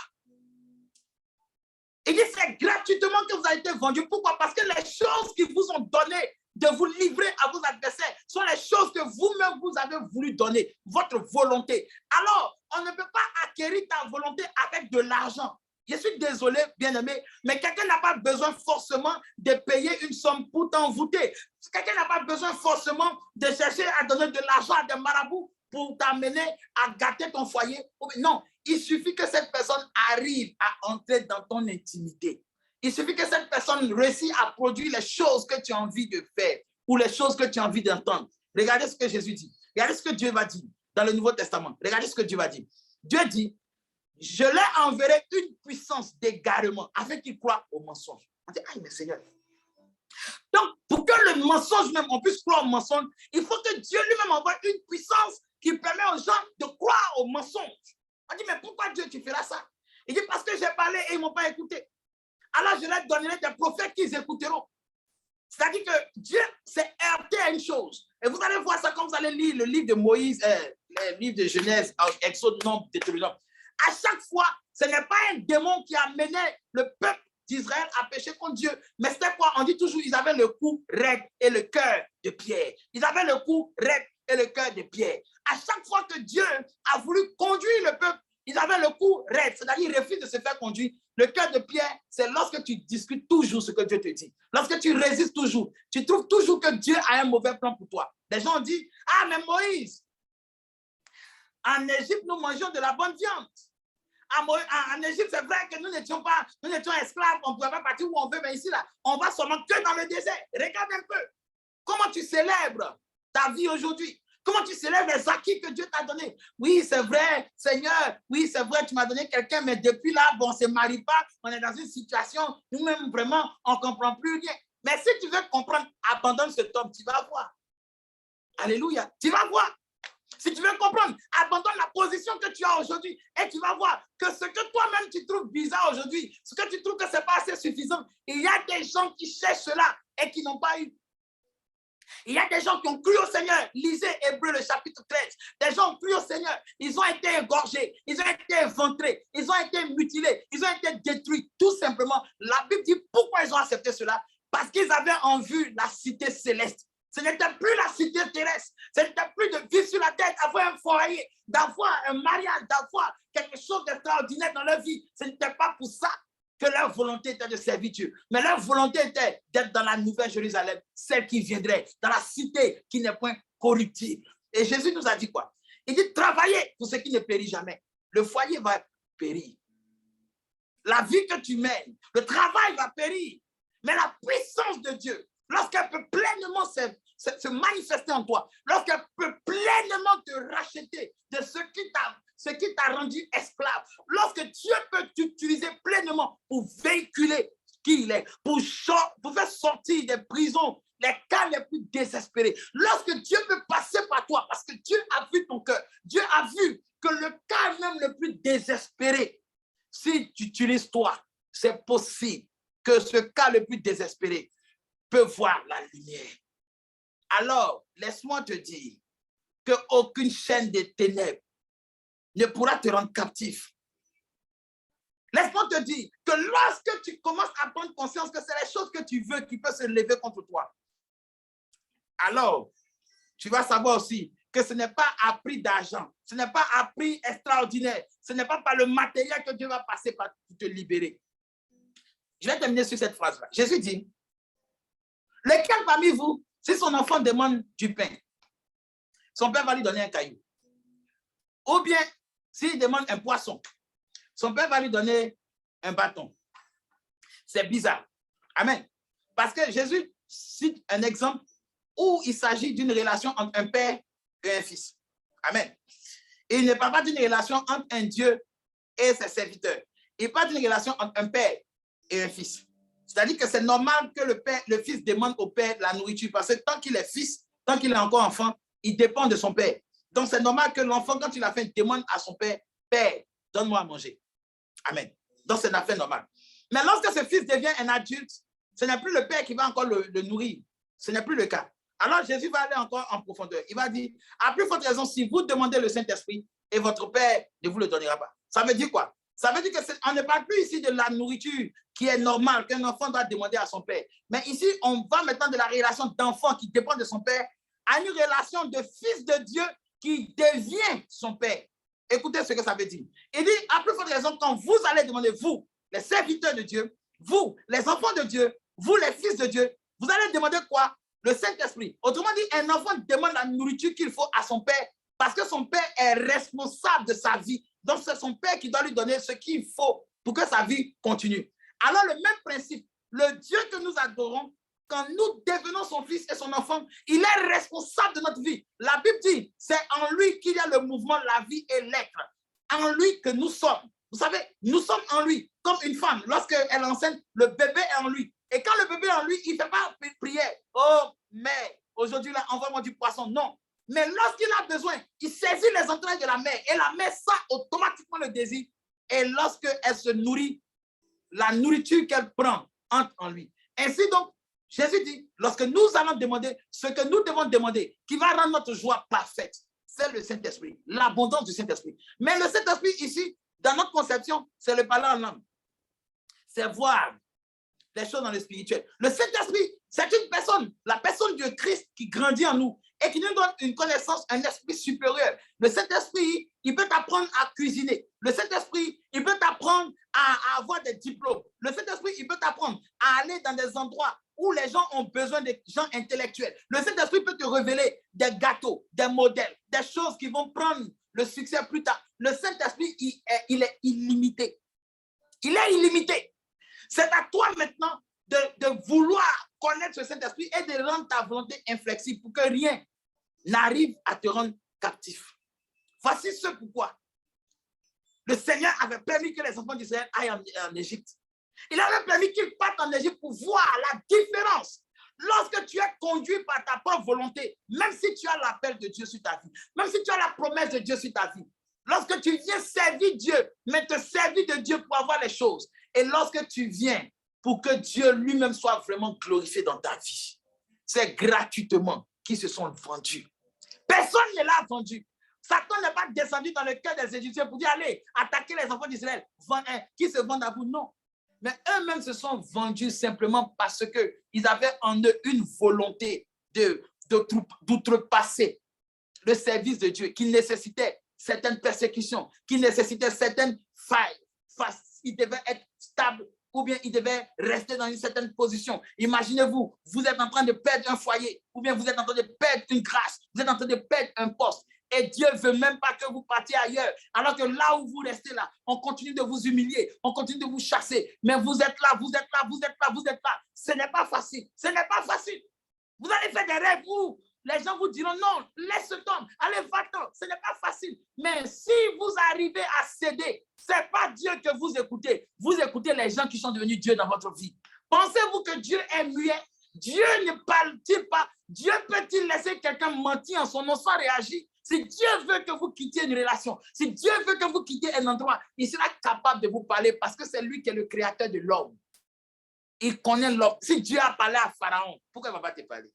Il dit c'est gratuitement que vous avez été vendu. Pourquoi? Parce que les choses qui vous ont donné de vous livrer à vos adversaires sont les choses que vous-même vous avez voulu donner, votre volonté. Alors, on ne peut pas acquérir ta volonté avec de l'argent. Je suis désolé, bien-aimé, mais quelqu'un n'a pas besoin forcément de payer une somme pour t'envoûter. Quelqu'un n'a pas besoin forcément de chercher à donner de l'argent à des marabouts pour t'amener à gâter ton foyer. Non, il suffit que cette personne arrive à entrer dans ton intimité. Il suffit que cette personne réussisse à produire les choses que tu as envie de faire ou les choses que tu as envie d'entendre. Regardez ce que Jésus dit. Regardez ce que Dieu va dire dans le Nouveau Testament. Regardez ce que Dieu va dire. Dieu dit, je leur enverrai une puissance d'égarement afin qu'ils croient au mensonge. On dit, aïe, mais Seigneur. Donc, pour que le mensonge même, on puisse croire au mensonge, il faut que Dieu lui-même envoie une puissance qui permet aux gens de croire au mensonge. On dit, mais pourquoi Dieu, tu feras ça? Il dit, parce que j'ai parlé et ils ne m'ont pas écouté. Alors, je leur donnerai des prophètes qui écouteront. C'est-à-dire que Dieu s'est heurté à une chose. Et vous allez voir ça quand vous allez lire le livre de Moïse, le livre de Genèse, Exode, Nombre, Deutéronome. À chaque fois, ce n'est pas un démon qui a mené le peuple d'Israël à pécher contre Dieu. Mais c'était quoi? On dit toujours, ils avaient le cou raide et le cœur de pierre. Ils avaient le cou raide et le cœur de pierre. À chaque fois que Dieu a voulu conduire le peuple, ils avaient le cou raide, c'est-à-dire ils refusent de se faire conduire. Le cœur de pierre, c'est lorsque tu discutes toujours ce que Dieu te dit. Lorsque tu résistes toujours, tu trouves toujours que Dieu a un mauvais plan pour toi. Les gens disent, ah mais Moïse, en Égypte, nous mangeons de la bonne viande. En Égypte, c'est vrai que nous n'étions esclaves, on ne pouvait pas partir où on veut, mais ici, là, on va seulement que dans le désert. Regarde un peu. Comment tu célèbres ta vie aujourd'hui? Comment tu célèbres les acquis que Dieu t'a donnés? Oui, c'est vrai, Seigneur. Oui, c'est vrai, tu m'as donné quelqu'un, mais depuis là, bon, on ne se marie pas. On est dans une situation, nous-mêmes, vraiment, on ne comprend plus rien. Mais si tu veux comprendre, abandonne cet homme, tu vas voir. Alléluia, tu vas voir. Si tu veux comprendre, abandonne la position que tu as aujourd'hui et tu vas voir que ce que toi-même tu trouves bizarre aujourd'hui, ce que tu trouves que ce n'est pas assez suffisant, il y a des gens qui cherchent cela et qui n'ont pas eu. Il y a des gens qui ont cru au Seigneur. Lisez Hébreux le chapitre 13. Des gens ont cru au Seigneur. Ils ont été égorgés. Ils ont été éventrés. Ils ont été mutilés. Ils ont été détruits. Tout simplement, la Bible dit pourquoi ils ont accepté cela. Parce qu'ils avaient en vue la cité céleste. Ce n'était plus la cité terrestre. Ce n'était plus de vivre sur la terre, avoir un foyer, d'avoir un mariage, d'avoir quelque chose d'extraordinaire dans leur vie. Ce n'était pas pour ça que leur volonté était de servir Dieu. Mais leur volonté était d'être dans la nouvelle Jérusalem, celle qui viendrait, dans la cité qui n'est point corruptible. Et Jésus nous a dit quoi? Il dit, travaillez pour ce qui ne périt jamais. Le foyer va périr. La vie que tu mènes, le travail va périr. Mais la puissance de Dieu, lorsqu'elle peut pleinement se manifester en toi, lorsqu'elle peut pleinement te racheter de ce qui t'a rendu esclave, lorsque Dieu peut t'utiliser pleinement pour véhiculer qui il est, pour faire sortir des prisons les cas les plus désespérés, lorsque Dieu peut passer par toi, parce que Dieu a vu ton cœur, Dieu a vu que le cas même le plus désespéré, si tu utilises toi, c'est possible que ce cas le plus désespéré peut voir la lumière. Alors, laisse-moi te dire qu'aucune chaîne de ténèbres ne pourra te rendre captif. Laisse-moi te dire que lorsque tu commences à prendre conscience que c'est les choses que tu veux qui peuvent se lever contre toi, alors tu vas savoir aussi que ce n'est pas à prix d'argent, ce n'est pas à prix extraordinaire, ce n'est pas par le matériel que Dieu va passer pour te libérer. Je vais terminer sur cette phrase-là. Jésus dit, lequel parmi vous, si son enfant demande du pain, son père va lui donner un caillou? Ou bien, s'il demande un poisson, son père va lui donner un bâton? C'est bizarre. Amen. Parce que Jésus cite un exemple où il s'agit d'une relation entre un père et un fils. Amen. Et il ne parle pas d'une relation entre un Dieu et ses serviteurs. Il parle d'une relation entre un père et un fils. C'est-à-dire que c'est normal que le fils demande au père la nourriture parce que tant qu'il est fils, tant qu'il est encore enfant, il dépend de son père. Donc, c'est normal que l'enfant, quand il a fait, demande à son père, « Père, donne-moi à manger. » Amen. Donc, c'est une affaire normale. Mais lorsque ce fils devient un adulte, ce n'est plus le père qui va encore le nourrir. Ce n'est plus le cas. Alors, Jésus va aller encore en profondeur. Il va dire, à plus forte raison, si vous demandez le Saint-Esprit et votre père ne vous le donnera pas. Ça veut dire quoi? Ça veut dire qu'on ne parle plus ici de la nourriture qui est normale, qu'un enfant doit demander à son père. Mais ici, on va maintenant de la relation d'enfant qui dépend de son père à une relation de fils de Dieu qui devient son père. Écoutez ce que ça veut dire. Il dit, à plus forte raison, quand vous allez demander, vous, les serviteurs de Dieu, vous, les enfants de Dieu, vous, les fils de Dieu, vous allez demander quoi? Le Saint-Esprit. Autrement dit, un enfant demande la nourriture qu'il faut à son père parce que son père est responsable de sa vie. Donc, c'est son père qui doit lui donner ce qu'il faut pour que sa vie continue. Alors, le même principe, le Dieu que nous adorons, quand nous devenons son fils et son enfant, il est responsable de notre vie. La Bible dit, c'est en lui qu'il y a le mouvement, la vie et l'être. En lui que nous sommes. Vous savez, nous sommes en lui, comme une femme. Lorsqu'elle enseigne, le bébé est en lui. Et quand le bébé est en lui, il ne fait pas prière. Oh, mais aujourd'hui, là, envoie-moi du poisson. Non. Mais lorsqu'il a besoin, il saisit les entrailles de la mère. Et la mère sent automatiquement le désir. Et lorsqu'elle se nourrit, la nourriture qu'elle prend entre en lui. Ainsi donc, Jésus dit, lorsque nous allons demander ce que nous devons demander, qui va rendre notre joie parfaite, c'est le Saint-Esprit, l'abondance du Saint-Esprit. Mais le Saint-Esprit ici, dans notre conception, c'est le parler en langue. C'est voir les choses dans le spirituel. Le Saint-Esprit, c'est une personne, la personne de Christ qui grandit en nous et qui nous donne une connaissance, un esprit supérieur. Le Saint-Esprit, il peut t'apprendre à cuisiner. Le Saint-Esprit, il peut t'apprendre à avoir des diplômes. Le Saint-Esprit, il peut t'apprendre à aller dans des endroits où les gens ont besoin de gens intellectuels. Le Saint-Esprit peut te révéler des gâteaux, des modèles, des choses qui vont prendre le succès plus tard. Le Saint-Esprit, il est illimité. Il est illimité. C'est à toi maintenant de vouloir connaître ce Saint-Esprit et de rendre ta volonté inflexible pour que rien n'arrive à te rendre captif. Voici ce pourquoi le Seigneur avait permis que les enfants d'Israël aillent en Égypte. Il avait permis qu'ils partent en Égypte pour voir la différence. Lorsque tu es conduit par ta propre volonté, même si tu as l'appel de Dieu sur ta vie, même si tu as la promesse de Dieu sur ta vie, lorsque tu viens servir Dieu, mais te servir de Dieu pour avoir les choses, et lorsque tu viens pour que Dieu lui-même soit vraiment glorifié dans ta vie, c'est gratuitement qu'ils se sont vendus. Personne ne l'a vendu. Satan n'est pas descendu dans le cœur des Égyptiens pour dire, allez, attaquez les enfants d'Israël, qui se vendent à vous. Non. Mais eux-mêmes se sont vendus simplement parce qu'ils avaient en eux une volonté d'outrepasser le service de Dieu, qui nécessitait certaines persécutions, qui nécessitaient certaines failles. Ils devaient être stables ou bien ils devaient rester dans une certaine position. Imaginez-vous, vous êtes en train de perdre un foyer, ou bien vous êtes en train de perdre une grâce, vous êtes en train de perdre un poste. Et Dieu ne veut même pas que vous partiez ailleurs. Alors que là où vous restez là, on continue de vous humilier, on continue de vous chasser. Mais vous êtes là, vous êtes là, vous êtes là, vous êtes là. Ce n'est pas facile. Ce n'est pas facile. Vous allez faire des rêves où les gens vous diront non, laisse tomber, allez, va-t'en. Ce n'est pas facile. Mais si vous arrivez à céder, ce n'est pas Dieu que vous écoutez. Vous écoutez les gens qui sont devenus Dieu dans votre vie. Pensez-vous que Dieu est muet? Dieu ne parle-t-il pas? Dieu peut-il laisser quelqu'un mentir en son nom sans réagir? Si Dieu veut que vous quittiez une relation, si Dieu veut que vous quittiez un endroit, il sera capable de vous parler parce que c'est lui qui est le créateur de l'homme. Il connaît l'homme. Si Dieu a parlé à Pharaon, pourquoi il ne va pas te parler?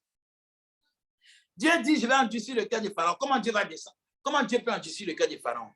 Dieu dit, je vais endurcir le cœur de Pharaon. Comment Dieu va descendre? Comment Dieu peut endurcir le cœur de Pharaon?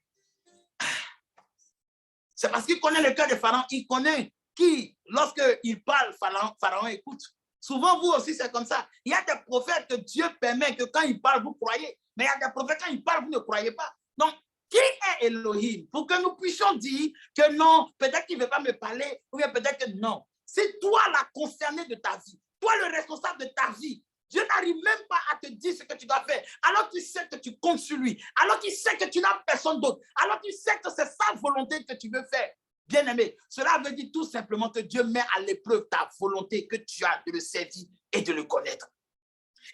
C'est parce qu'il connaît le cœur de Pharaon. Il connaît qui, lorsqu'il parle, Pharaon écoute. Souvent, vous aussi, c'est comme ça. Il y a des prophètes que Dieu permet que quand ils parlent, vous croyez. Mais il y a des prophètes, quand ils parlent, vous ne croyez pas. Donc, qui est Elohim? Pour que nous puissions dire que non, peut-être qu'il ne veut pas me parler, ou bien peut-être que non. C'est toi la concernée de ta vie. Toi le responsable de ta vie. Dieu n'arrive même pas à te dire ce que tu dois faire. Alors tu sais que tu comptes sur lui. Alors tu sais que tu n'as personne d'autre. Alors tu sais que c'est sa volonté que tu veux faire. Bien-aimé, cela veut dire tout simplement que Dieu met à l'épreuve ta volonté que tu as de le servir et de le connaître.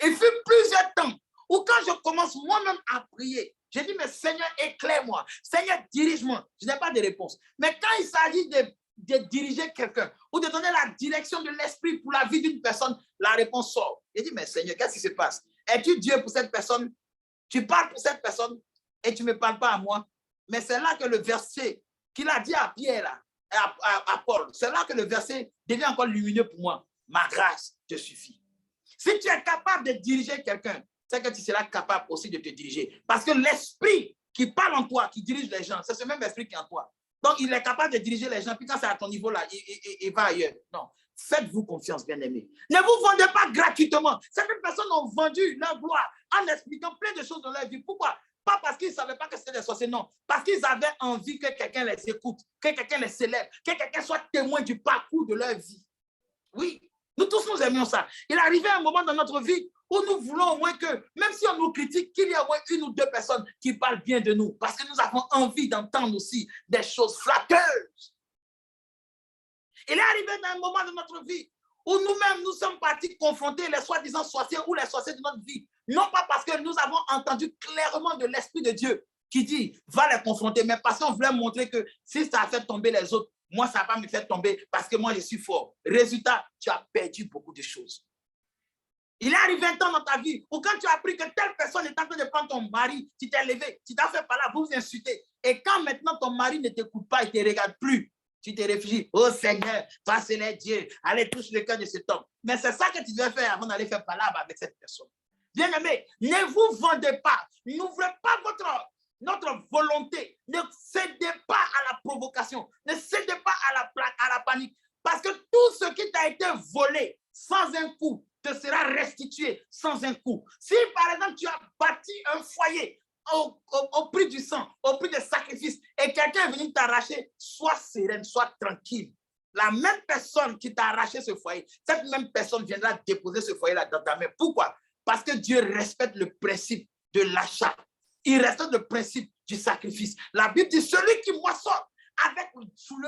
Il fut plusieurs temps où quand je commence moi-même à prier, je dis, mais Seigneur, éclaire-moi. Seigneur, dirige-moi. Je n'ai pas de réponse. Mais quand il s'agit de de diriger quelqu'un ou de donner la direction de l'esprit pour la vie d'une personne, la réponse sort. Il dit, mais Seigneur, qu'est-ce qui se passe? Es-tu Dieu pour cette personne? Tu parles pour cette personne et tu ne me parles pas à moi. Mais c'est là que le verset qu'il a dit à Pierre, à Paul, c'est là que le verset devient encore lumineux pour moi. Ma grâce te suffit. Si tu es capable de diriger quelqu'un, c'est que tu seras capable aussi de te diriger. Parce que l'esprit qui parle en toi, qui dirige les gens, c'est ce même esprit qui est en toi. Donc, il est capable de diriger les gens, puis quand c'est à ton niveau là, il va ailleurs. Non. Faites-vous confiance, bien-aimés. Ne vous vendez pas gratuitement. Certaines personnes ont vendu leur gloire en expliquant plein de choses dans leur vie. Pourquoi? Pas parce qu'ils ne savaient pas que c'était des sorciers, non. Parce qu'ils avaient envie que quelqu'un les écoute, que quelqu'un les célèbre, que quelqu'un soit témoin du parcours de leur vie. Oui, nous tous nous aimions ça. Il arrivait un moment dans notre vie où nous voulons au moins que, même si on nous critique, qu'il y ait au moins une ou deux personnes qui parlent bien de nous. Parce que nous avons envie d'entendre aussi des choses flatteuses. Il est arrivé dans un moment de notre vie où nous-mêmes, nous sommes partis confronter les soi-disant sorciers ou les sorciers de notre vie. Non pas parce que nous avons entendu clairement de l'Esprit de Dieu qui dit, va les confronter, mais parce qu'on voulait montrer que si ça a fait tomber les autres, moi, ça ne va pas me faire tomber parce que moi, je suis fort. Résultat, tu as perdu beaucoup de choses. Il est arrivé un temps dans ta vie où quand tu as appris que telle personne est en train de prendre ton mari, tu t'es levé, tu t'as fait par là, vous vous insultez. Et quand maintenant ton mari ne t'écoute pas et ne te regarde plus, tu te réfugies. Oh Seigneur, toi c'est le Dieu. Allez, touche le cœur de cet homme. Mais c'est ça que tu devais faire avant d'aller faire palabre avec cette personne. Bien-aimé, ne vous vendez pas. N'ouvrez pas notre volonté. Ne cédez pas à la provocation. Ne cédez pas à la panique. Parce que tout ce qui t'a été volé sans un coup te sera restitué sans un coup. Si par exemple tu as bâti un foyer au prix du sang, au prix des sacrifices, et quelqu'un est venu t'arracher, sois sereine, sois tranquille. La même personne qui t'a arraché ce foyer, cette même personne viendra déposer ce foyer-là dans ta main. Pourquoi? Parce que Dieu respecte le principe de l'achat. Il respecte le principe du sacrifice. La Bible dit, celui qui moissonne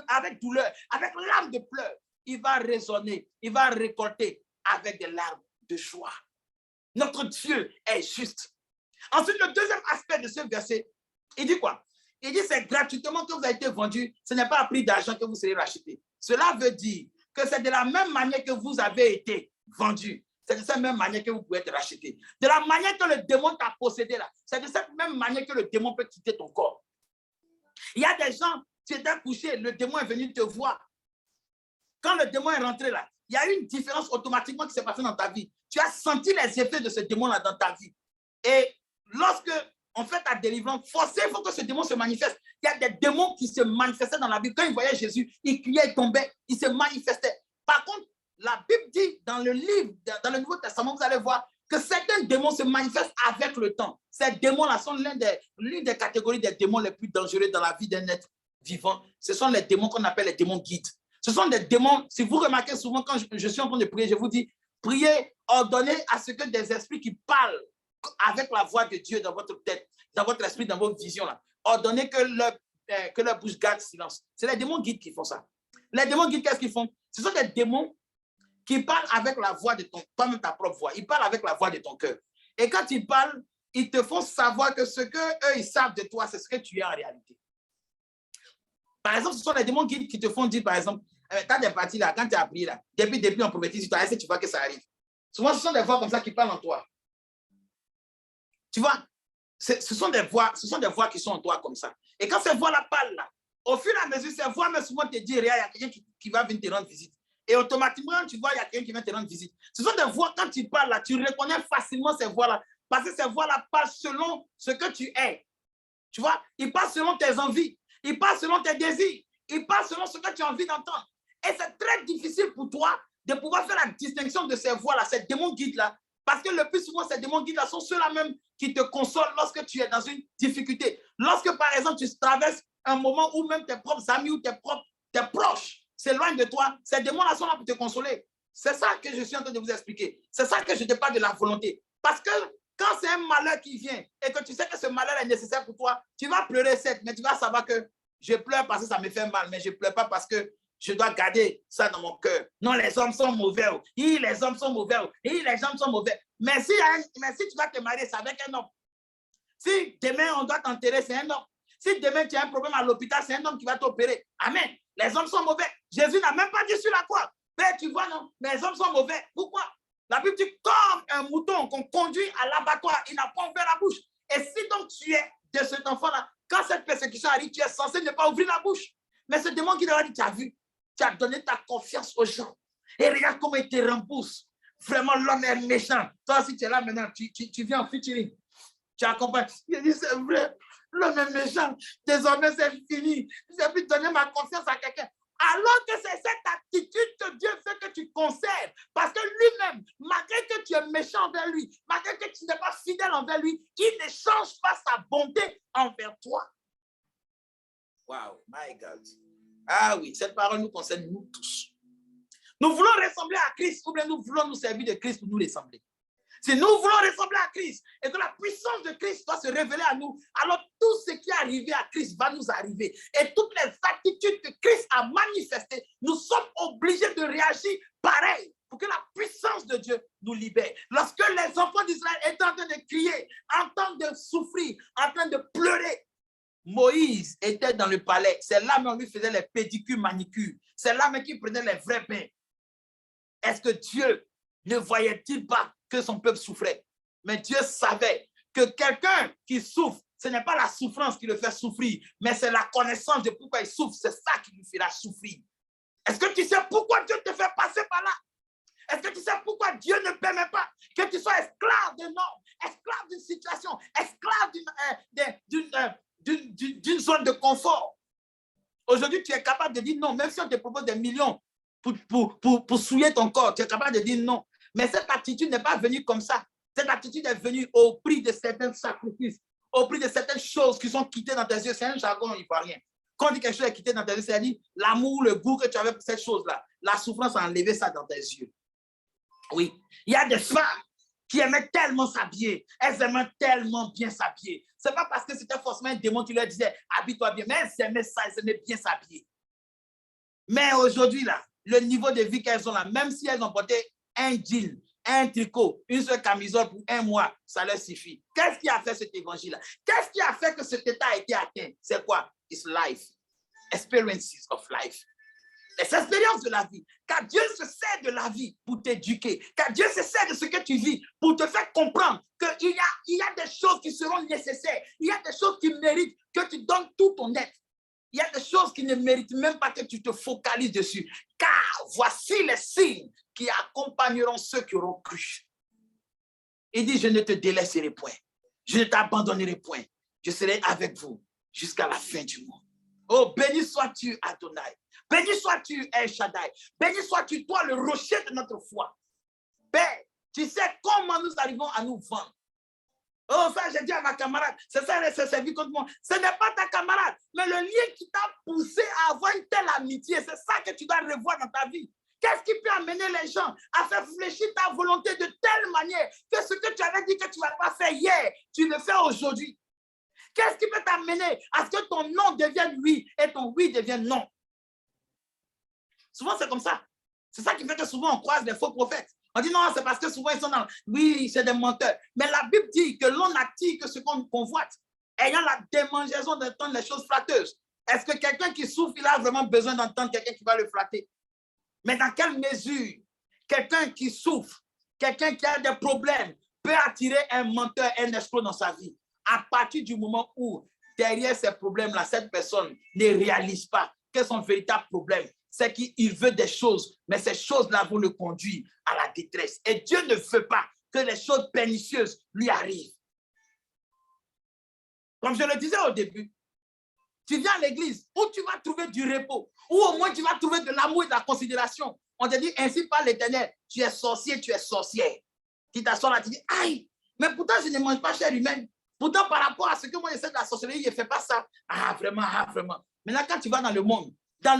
avec douleur, avec larmes de pleurs, il va raisonner, il va récolter avec des larmes de joie. Notre Dieu est juste. Ensuite, le deuxième aspect de ce verset, il dit quoi? Il dit, c'est gratuitement que vous avez été vendu, ce n'est pas à prix d'argent que vous serez racheté. Cela veut dire que c'est de la même manière que vous avez été vendu. C'est de cette même manière que vous pouvez être racheté. De la manière que le démon t'a possédé là, c'est de cette même manière que le démon peut quitter ton corps. Il y a des gens, tu étais couché, le démon est venu te voir. Quand le démon est rentré là, il y a eu une différence automatiquement qui s'est passée dans ta vie. Tu as senti les effets de ce démon-là dans ta vie. Et lorsque on fait ta délivrance, forcément, il faut que ce démon se manifeste. Il y a des démons qui se manifestaient dans la Bible. Quand ils voyaient Jésus, ils criaient, ils tombaient, ils se manifestaient. Par contre, la Bible dit dans le livre, dans le Nouveau Testament, vous allez voir que certains démons se manifestent avec le temps. Ces démons-là sont l'une des catégories des démons les plus dangereux dans la vie d'un être vivant. Ce sont les démons qu'on appelle les démons guides. Ce sont des démons, si vous remarquez souvent quand je suis en train de prier, je vous dis, priez, ordonnez à ce que des esprits qui parlent avec la voix de Dieu dans votre tête, dans votre esprit, dans votre vision, là, ordonnez que leur bouche garde silence. C'est les démons guides qui font ça. Les démons guides, qu'est-ce qu'ils font? Ce sont des démons qui parlent avec la voix de toi-même ta propre voix. Ils parlent avec la voix de ton cœur. Et quand ils parlent, ils te font savoir que ce qu'eux, ils savent de toi, c'est ce que tu es en réalité. Par exemple, ce sont les démons guides qui te font dire, par exemple, quand tu es parti là, quand tu as appris là, depuis on prophétise, tu vois que ça arrive. Souvent, ce sont des voix comme ça qui parlent en toi. Tu vois, ce sont des voix qui sont en toi comme ça. Et quand ces voix-là parlent là, au fur et à mesure, ces voix, mais souvent te disent, il y a quelqu'un qui va venir te rendre visite. Et automatiquement, tu vois, il y a quelqu'un qui vient te rendre visite. Ce sont des voix, quand tu parles là, tu reconnais facilement ces voix-là. Parce que ces voix-là parlent selon ce que tu es. Tu vois, ils parlent selon tes envies. Ils parlent selon tes désirs. Ils parlent selon ce que tu as envie d'entendre. Et c'est très difficile pour toi de pouvoir faire la distinction de ces voix-là, ces démons guides-là. Parce que le plus souvent, ces démons guides-là sont ceux-là même qui te consolent lorsque tu es dans une difficulté. Lorsque, par exemple, tu traverses un moment où même tes propres amis ou tes proches s'éloignent de toi, ces démons-là sont là pour te consoler. C'est ça que je suis en train de vous expliquer. C'est ça que je te parle de la volonté. Parce que quand c'est un malheur qui vient et que tu sais que ce malheur est nécessaire pour toi, tu vas pleurer certes, mais tu vas savoir que je pleure parce que ça me fait mal, mais je ne pleure pas parce que je dois garder ça dans mon cœur. Non, les hommes sont mauvais. Les hommes sont mauvais. Les gens sont mauvais. Mais si tu vas te marier, c'est avec un homme. Si demain on doit t'enterrer, c'est un homme. Si demain tu as un problème à l'hôpital, c'est un homme qui va t'opérer. Amen. Les hommes sont mauvais. Jésus n'a même pas dit sur la croix. Mais tu vois, non, mais les hommes sont mauvais. Pourquoi? La Bible dit comme un mouton qu'on conduit à l'abattoir, il n'a pas ouvert la bouche. Et si donc tu es de cet enfant-là, quand cette persécution arrive, tu es censé ne pas ouvrir la bouche. Mais ce démon qui leur a dit, tu as vu, tu as donné ta confiance aux gens. Et regarde comment il te rembourse. Vraiment, l'homme est méchant. Toi, si tu es là maintenant, tu viens en featuring. Tu accompagnes. Il dit, c'est vrai, l'homme est méchant. Désormais, c'est fini. Je n'ai plus donné ma confiance à quelqu'un. Alors que c'est cette attitude que Dieu fait que tu conserves. Parce que lui-même, malgré que tu es méchant envers lui, malgré que tu n'es pas fidèle envers lui, il ne change pas sa bonté envers toi. Wow, my God. Ah oui, cette parole nous concerne nous tous. Nous voulons ressembler à Christ ou bien nous voulons nous servir de Christ pour nous ressembler. Si nous voulons ressembler à Christ et que la puissance de Christ doit se révéler à nous, alors tout ce qui est arrivé à Christ va nous arriver. Et toutes les attitudes que Christ a manifestées, nous sommes obligés de réagir pareil pour que la puissance de Dieu nous libère. Lorsque les enfants d'Israël étaient en train de crier, en train de souffrir, en train de pleurer, Moïse était dans le palais. C'est là même qui faisait les pédicures, manicures. C'est là même qui prenait les vrais bains. Est-ce que Dieu ne voyait-il pas que son peuple souffrait? Mais Dieu savait que quelqu'un qui souffre, ce n'est pas la souffrance qui le fait souffrir, mais c'est la connaissance de pourquoi il souffre. C'est ça qui lui fera souffrir. Est-ce que tu sais pourquoi Dieu te fait passer par là? Est-ce que tu sais pourquoi Dieu ne permet pas que tu sois esclave de normes, esclave d'une situation, esclave d'une zone de confort? Aujourd'hui, tu es capable de dire non, même si on te propose des millions pour souiller ton corps, tu es capable de dire non. Mais cette attitude n'est pas venue comme ça. Cette attitude est venue au prix de certains sacrifices, au prix de certaines choses qui sont quittées dans tes yeux. C'est un jargon ivoirien. Quand on dit quelque chose est quitté dans tes yeux, c'est-à-dire l'amour, le goût que tu avais pour cette chose-là. La souffrance a enlevé ça dans tes yeux. Oui, il y a des femmes qui aimaient tellement s'habiller. Elles aimaient tellement bien s'habiller. Ce n'est pas parce que c'était forcément un démon qui leur disait « habille-toi bien », mais elles aimaient ça, elles aimaient bien s'habiller. Mais aujourd'hui, là, le niveau de vie qu'elles ont là, même si elles ont porté un jean, un tricot, une seule camisole pour un mois, ça leur suffit. Qu'est-ce qui a fait cet évangile-là? Qu'est-ce qui a fait que cet état a été atteint? C'est quoi? It's life. Experiences of life. Les expériences de la vie. Car Dieu se sert de la vie pour t'éduquer. Car Dieu se sert de ce que tu vis pour te faire comprendre qu'il y a des choses qui seront nécessaires. Il y a des choses qui méritent que tu donnes tout ton être. Il y a des choses qui ne méritent même pas que tu te focalises dessus. Car voici les signes qui accompagneront ceux qui auront cru. Il dit, je ne te délaisserai point. Je ne t'abandonnerai point. Je serai avec vous jusqu'à la fin du monde. Oh, béni sois-tu, Adonai. Béni sois-tu, El Shaddai. Béni sois-tu, toi, le rocher de notre foi. Père, tu sais comment nous arrivons à nous vendre. Oh, ça, j'ai dit à ma camarade, c'est ça, c'est servi contre moi. Ce n'est pas ta camarade, mais le lien qui t'a poussé à avoir une telle amitié, c'est ça que tu dois revoir dans ta vie. Qu'est-ce qui peut amener les gens à faire fléchir ta volonté de telle manière que ce que tu avais dit que tu ne vas pas faire hier, tu le fais aujourd'hui? Qu'est-ce qui peut t'amener à ce que ton non devienne oui et ton oui devienne non? Souvent, c'est comme ça. C'est ça qui fait que souvent, on croise des faux prophètes. On dit non, c'est parce que souvent, ils sont dans... Oui, c'est des menteurs. Mais la Bible dit que l'on attire que ce qu'on convoite, ayant la démangeaison d'entendre les choses flatteuses. Est-ce que quelqu'un qui souffre, il a vraiment besoin d'entendre quelqu'un qui va le flatter? Mais dans quelle mesure quelqu'un qui souffre, quelqu'un qui a des problèmes, peut attirer un menteur, un escroc dans sa vie? À partir du moment où, derrière ces problèmes-là, cette personne ne réalise pas que son véritable problème, c'est qu'il veut des choses, mais ces choses-là vont le conduire à la détresse. Et Dieu ne veut pas que les choses pernicieuses lui arrivent. Comme je le disais au début, tu viens à l'église où tu vas trouver du repos, où au moins tu vas trouver de l'amour et de la considération. On te dit ainsi par l'Éternel, tu es sorcier, tu es sorcière. Tu t'assois là, tu dis, aïe, mais pourtant je ne mange pas chair humaine. Pourtant par rapport à ce que moi j'essaie de la sorcellerie, je ne fais pas ça. Ah vraiment, ah vraiment. Maintenant quand tu vas dans le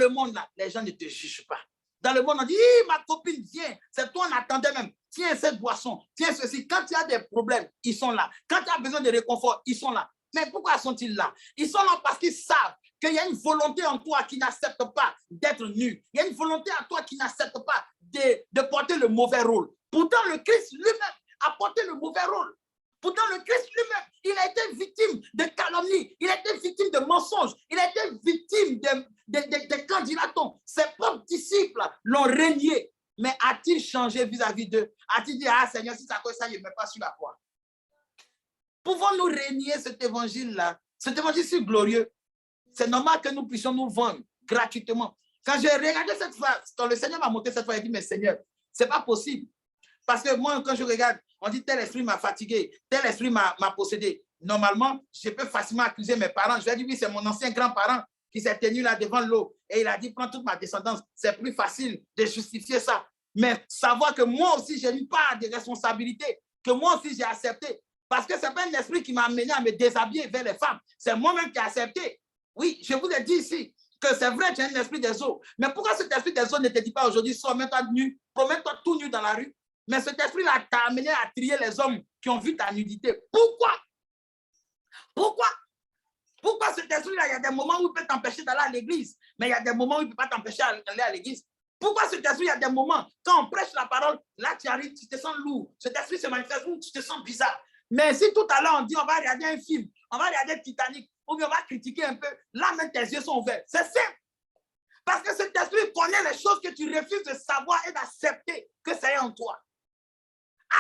monde là, les gens ne te jugent pas. Dans le monde, on dit, ma copine, viens, c'est toi, on attendait même. Tiens cette boisson, tiens ceci. Quand tu as des problèmes, ils sont là. Quand tu as besoin de réconfort, ils sont là. Mais pourquoi sont-ils là? Ils sont là parce qu'ils savent qu'il y a une volonté en toi qui n'accepte pas d'être nu. Il y a une volonté en toi qui n'accepte pas de porter le mauvais rôle. Pourtant, le Christ lui-même a porté le mauvais rôle. Pourtant, le Christ lui-même, il a été victime de calomnie, il a été victime de mensonges, il a été victime de candidats l'ont régné. Mais a-t-il changé vis-à-vis d'eux? A-t-il dit, ah Seigneur, si ça cause ça, je ne mets pas sur la croix? Pouvons-nous régner cet évangile-là? Cet évangile si glorieux. C'est normal que nous puissions nous vendre gratuitement. Quand j'ai regardé cette fois, quand le Seigneur m'a montré cette fois, il dit, mais Seigneur, ce n'est pas possible. Parce que moi, quand je regarde, on dit, tel esprit m'a fatigué, tel esprit m'a possédé. Normalement, je peux facilement accuser mes parents. Je vais dire, oui, c'est mon ancien grand-parent qui s'est tenu là devant l'eau. Et il a dit, prends toute ma descendance. C'est plus facile de justifier ça. Mais savoir que moi aussi, j'ai une part de responsabilité, que moi aussi, j'ai accepté. Parce que ce n'est pas un esprit qui m'a amené à me déshabiller vers les femmes. C'est moi-même qui ai accepté. Oui, je vous ai dit ici que c'est vrai, tu as un esprit des eaux. Mais pourquoi cet esprit des eaux ne te dit pas aujourd'hui, sors, mets-toi nu, promène-toi tout nu dans la rue? Mais cet esprit-là t'a amené à trier les hommes qui ont vu ta nudité. Pourquoi? Pourquoi? Pourquoi cet esprit-là, il y a des moments où il peut t'empêcher d'aller à l'église, mais il y a des moments où il ne peut pas t'empêcher d'aller à l'église? Pourquoi cet esprit, il y a des moments, quand on prêche la parole, là tu arrives, tu te sens lourd. Cet esprit se manifeste, tu te sens bizarre. Mais si tout à l'heure on dit, on va regarder un film, on va regarder Titanic, ou bien on va critiquer un peu, là même tes yeux sont ouverts. C'est simple. Parce que cet esprit connaît les choses que tu refuses de savoir et d'accepter que c'est en toi.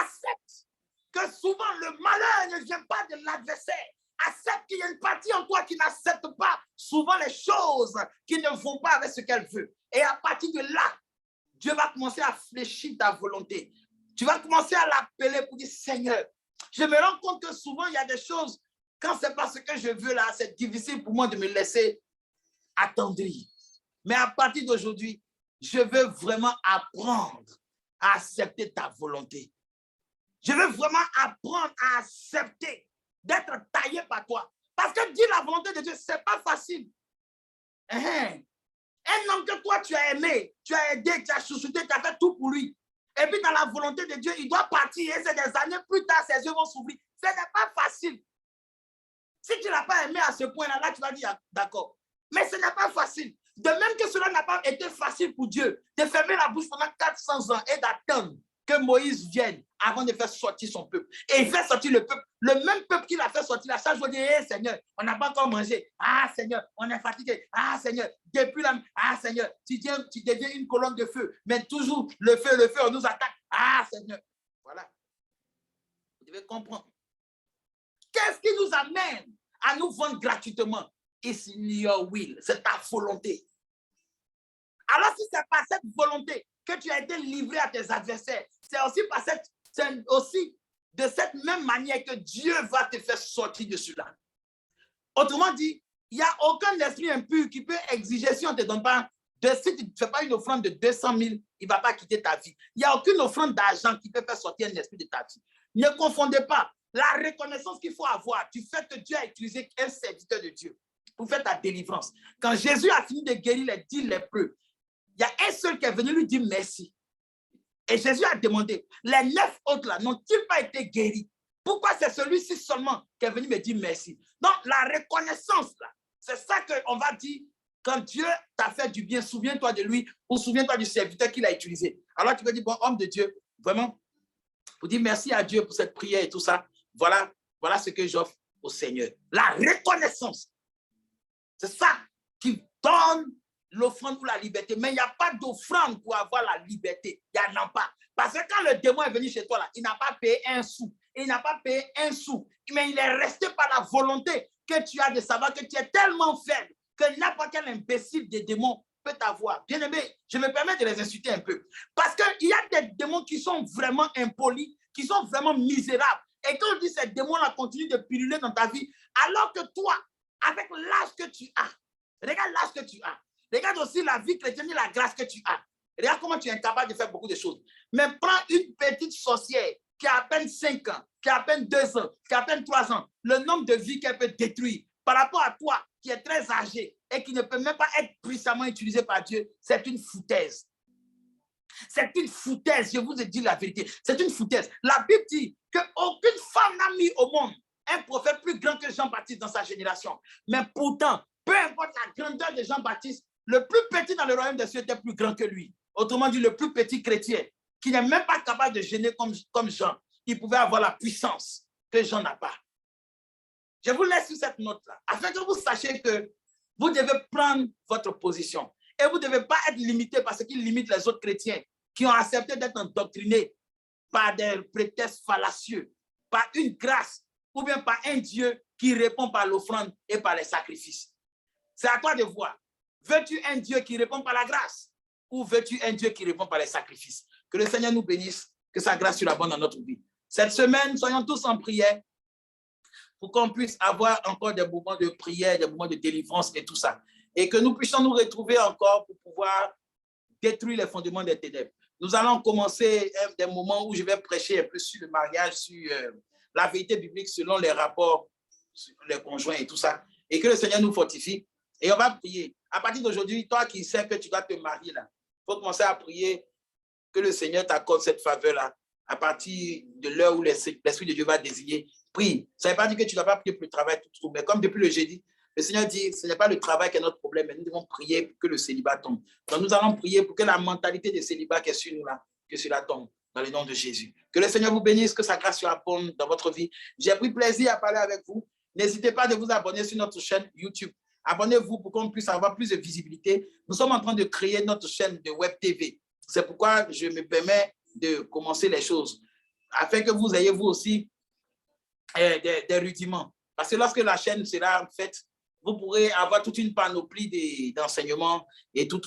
Accepte que souvent le malheur ne vient pas de l'adversaire. Accepte qu'il y a une partie en toi qui n'accepte pas souvent les choses qui ne vont pas avec ce qu'elle veut. Et à partir de là, Dieu va commencer à fléchir ta volonté. Tu vas commencer à l'appeler pour dire, Seigneur, je me rends compte que souvent il y a des choses, quand ce n'est pas ce que je veux là, c'est difficile pour moi de me laisser attendrir. Mais à partir d'aujourd'hui, je veux vraiment apprendre à accepter ta volonté. Je veux vraiment apprendre à accepter d'être taillé par toi. Parce que dire la volonté de Dieu, ce n'est pas facile. Un homme que toi, tu as aimé, tu as aidé, tu as chouchouté, tu as fait tout pour lui. Et puis dans la volonté de Dieu, il doit partir et c'est des années plus tard, ses yeux vont s'ouvrir. Ce n'est pas facile. Si tu ne l'as pas aimé à ce point-là, là, tu vas dire, d'accord. Mais ce n'est pas facile. De même que cela n'a pas été facile pour Dieu de fermer la bouche pendant 400 ans et d'attendre que Moïse vienne avant de faire sortir son peuple. Et il fait sortir le peuple. Le même peuple qu'il a fait sortir, là, chaque jour, dit, hey, Seigneur, on n'a pas encore mangé. Ah, Seigneur, on est fatigué. Ah, Seigneur, depuis là, ah, Seigneur, tu deviens une colonne de feu. Mais toujours, le feu, on nous attaque. Ah, Seigneur. Voilà. Vous devez comprendre. Qu'est-ce qui nous amène à nous vendre gratuitement? It's your will. C'est ta volonté. Alors, si c'est par cette volonté que tu as été livré à tes adversaires, c'est aussi de cette même manière que Dieu va te faire sortir de cela. Autrement dit, il n'y a aucun esprit impur qui peut exiger, si on ne te donne pas, si tu ne fais pas une offrande de 200 000, il ne va pas quitter ta vie. Il n'y a aucune offrande d'argent qui peut faire sortir un esprit de ta vie. Ne confondez pas la reconnaissance qu'il faut avoir du fait que Dieu a utilisé un serviteur de Dieu pour faire ta délivrance. Quand Jésus a fini de guérir les 10 lépreux, il y a un seul qui est venu lui dire merci. Et Jésus a demandé, les 9 autres là n'ont-ils pas été guéris? Pourquoi c'est celui-ci seulement qui est venu me dire merci? Donc la reconnaissance là, c'est ça qu'on va dire quand Dieu t'a fait du bien, souviens-toi de lui ou souviens-toi du serviteur qu'il a utilisé. Alors tu peux dire, bon homme de Dieu, vraiment, pour dire merci à Dieu pour cette prière et tout ça, voilà ce que j'offre au Seigneur. La reconnaissance, c'est ça qui donne l'offrande pour la liberté. Mais il n'y a pas d'offrande pour avoir la liberté. Il n'y en a pas. Parce que quand le démon est venu chez toi, là, il n'a pas payé un sou. Il n'a pas payé un sou. Mais il est resté par la volonté que tu as de savoir que tu es tellement faible que n'importe quel imbécile des démons peut t'avoir. Bien aimé, je me permets de les insulter un peu. Parce qu'il y a des démons qui sont vraiment impolis, qui sont vraiment misérables. Et quand on dit ces démons-là continuent de pulluler dans ta vie, alors que toi, avec l'âge que tu as, regarde l'âge que tu as, regarde aussi la vie chrétienne et la grâce que tu as. Regarde comment tu es incapable de faire beaucoup de choses. Mais prends une petite sorcière qui a à peine 5 ans, qui a à peine 2 ans, qui a à peine 3 ans, le nombre de vies qu'elle peut détruire par rapport à toi qui est très âgé et qui ne peut même pas être puissamment utilisé par Dieu, c'est une foutaise. C'est une foutaise, je vous ai dit la vérité. C'est une foutaise. La Bible dit qu'aucune femme n'a mis au monde un prophète plus grand que Jean-Baptiste dans sa génération. Mais pourtant, peu importe la grandeur de Jean-Baptiste, le plus petit dans le royaume des cieux était plus grand que lui. Autrement dit, le plus petit chrétien, qui n'est même pas capable de gêner comme Jean, il pouvait avoir la puissance que Jean n'a pas. Je vous laisse sur cette note-là, afin que vous sachiez que vous devez prendre votre position. Et vous ne devez pas être limité par ce qui limite les autres chrétiens qui ont accepté d'être endoctrinés par des prétextes fallacieux, par une grâce ou bien par un Dieu qui répond par l'offrande et par les sacrifices. C'est à toi de voir. Veux-tu un Dieu qui répond par la grâce ou veux-tu un Dieu qui répond par les sacrifices? Que le Seigneur nous bénisse, que sa grâce surabonde dans notre vie. Cette semaine, soyons tous en prière pour qu'on puisse avoir encore des moments de prière, des moments de délivrance et tout ça. Et que nous puissions nous retrouver encore pour pouvoir détruire les fondements des ténèbres. Nous allons commencer des moments où je vais prêcher un peu sur le mariage, sur la vérité biblique selon les rapports, sur les conjoints et tout ça. Et que le Seigneur nous fortifie. Et on va prier. À partir d'aujourd'hui, toi qui sais que tu dois te marier là, il faut commencer à prier que le Seigneur t'accorde cette faveur-là. À partir de l'heure où l'Esprit de Dieu va désigner, prie. Ça ne veut pas dire que tu ne dois pas prier pour le travail, tout, mais comme depuis le jeudi, le Seigneur dit, ce n'est pas le travail qui est notre problème, mais nous devons prier pour que le célibat tombe. Donc nous allons prier pour que la mentalité de célibat qui est sur nous là, que cela tombe dans le nom de Jésus. Que le Seigneur vous bénisse, que sa grâce soit abonde dans votre vie. J'ai pris plaisir à parler avec vous. N'hésitez pas de vous abonner sur notre chaîne YouTube. Abonnez-vous pour qu'on puisse avoir plus de visibilité. Nous sommes en train de créer notre chaîne de Web TV. C'est pourquoi je me permets de commencer les choses, afin que vous ayez vous aussi des rudiments. Parce que lorsque la chaîne sera faite, vous pourrez avoir toute une panoplie d'enseignements et tout.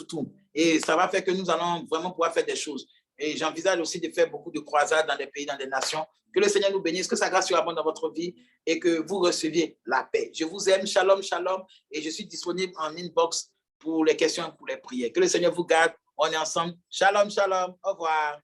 Et ça va faire que nous allons vraiment pouvoir faire des choses. Et j'envisage aussi de faire beaucoup de croisades dans des pays, dans des nations. Que le Seigneur nous bénisse, que sa grâce soit abonde dans votre vie et que vous receviez la paix. Je vous aime, shalom, shalom. Et je suis disponible en inbox pour les questions, pour les prières. Que le Seigneur vous garde. On est ensemble. Shalom, shalom. Au revoir.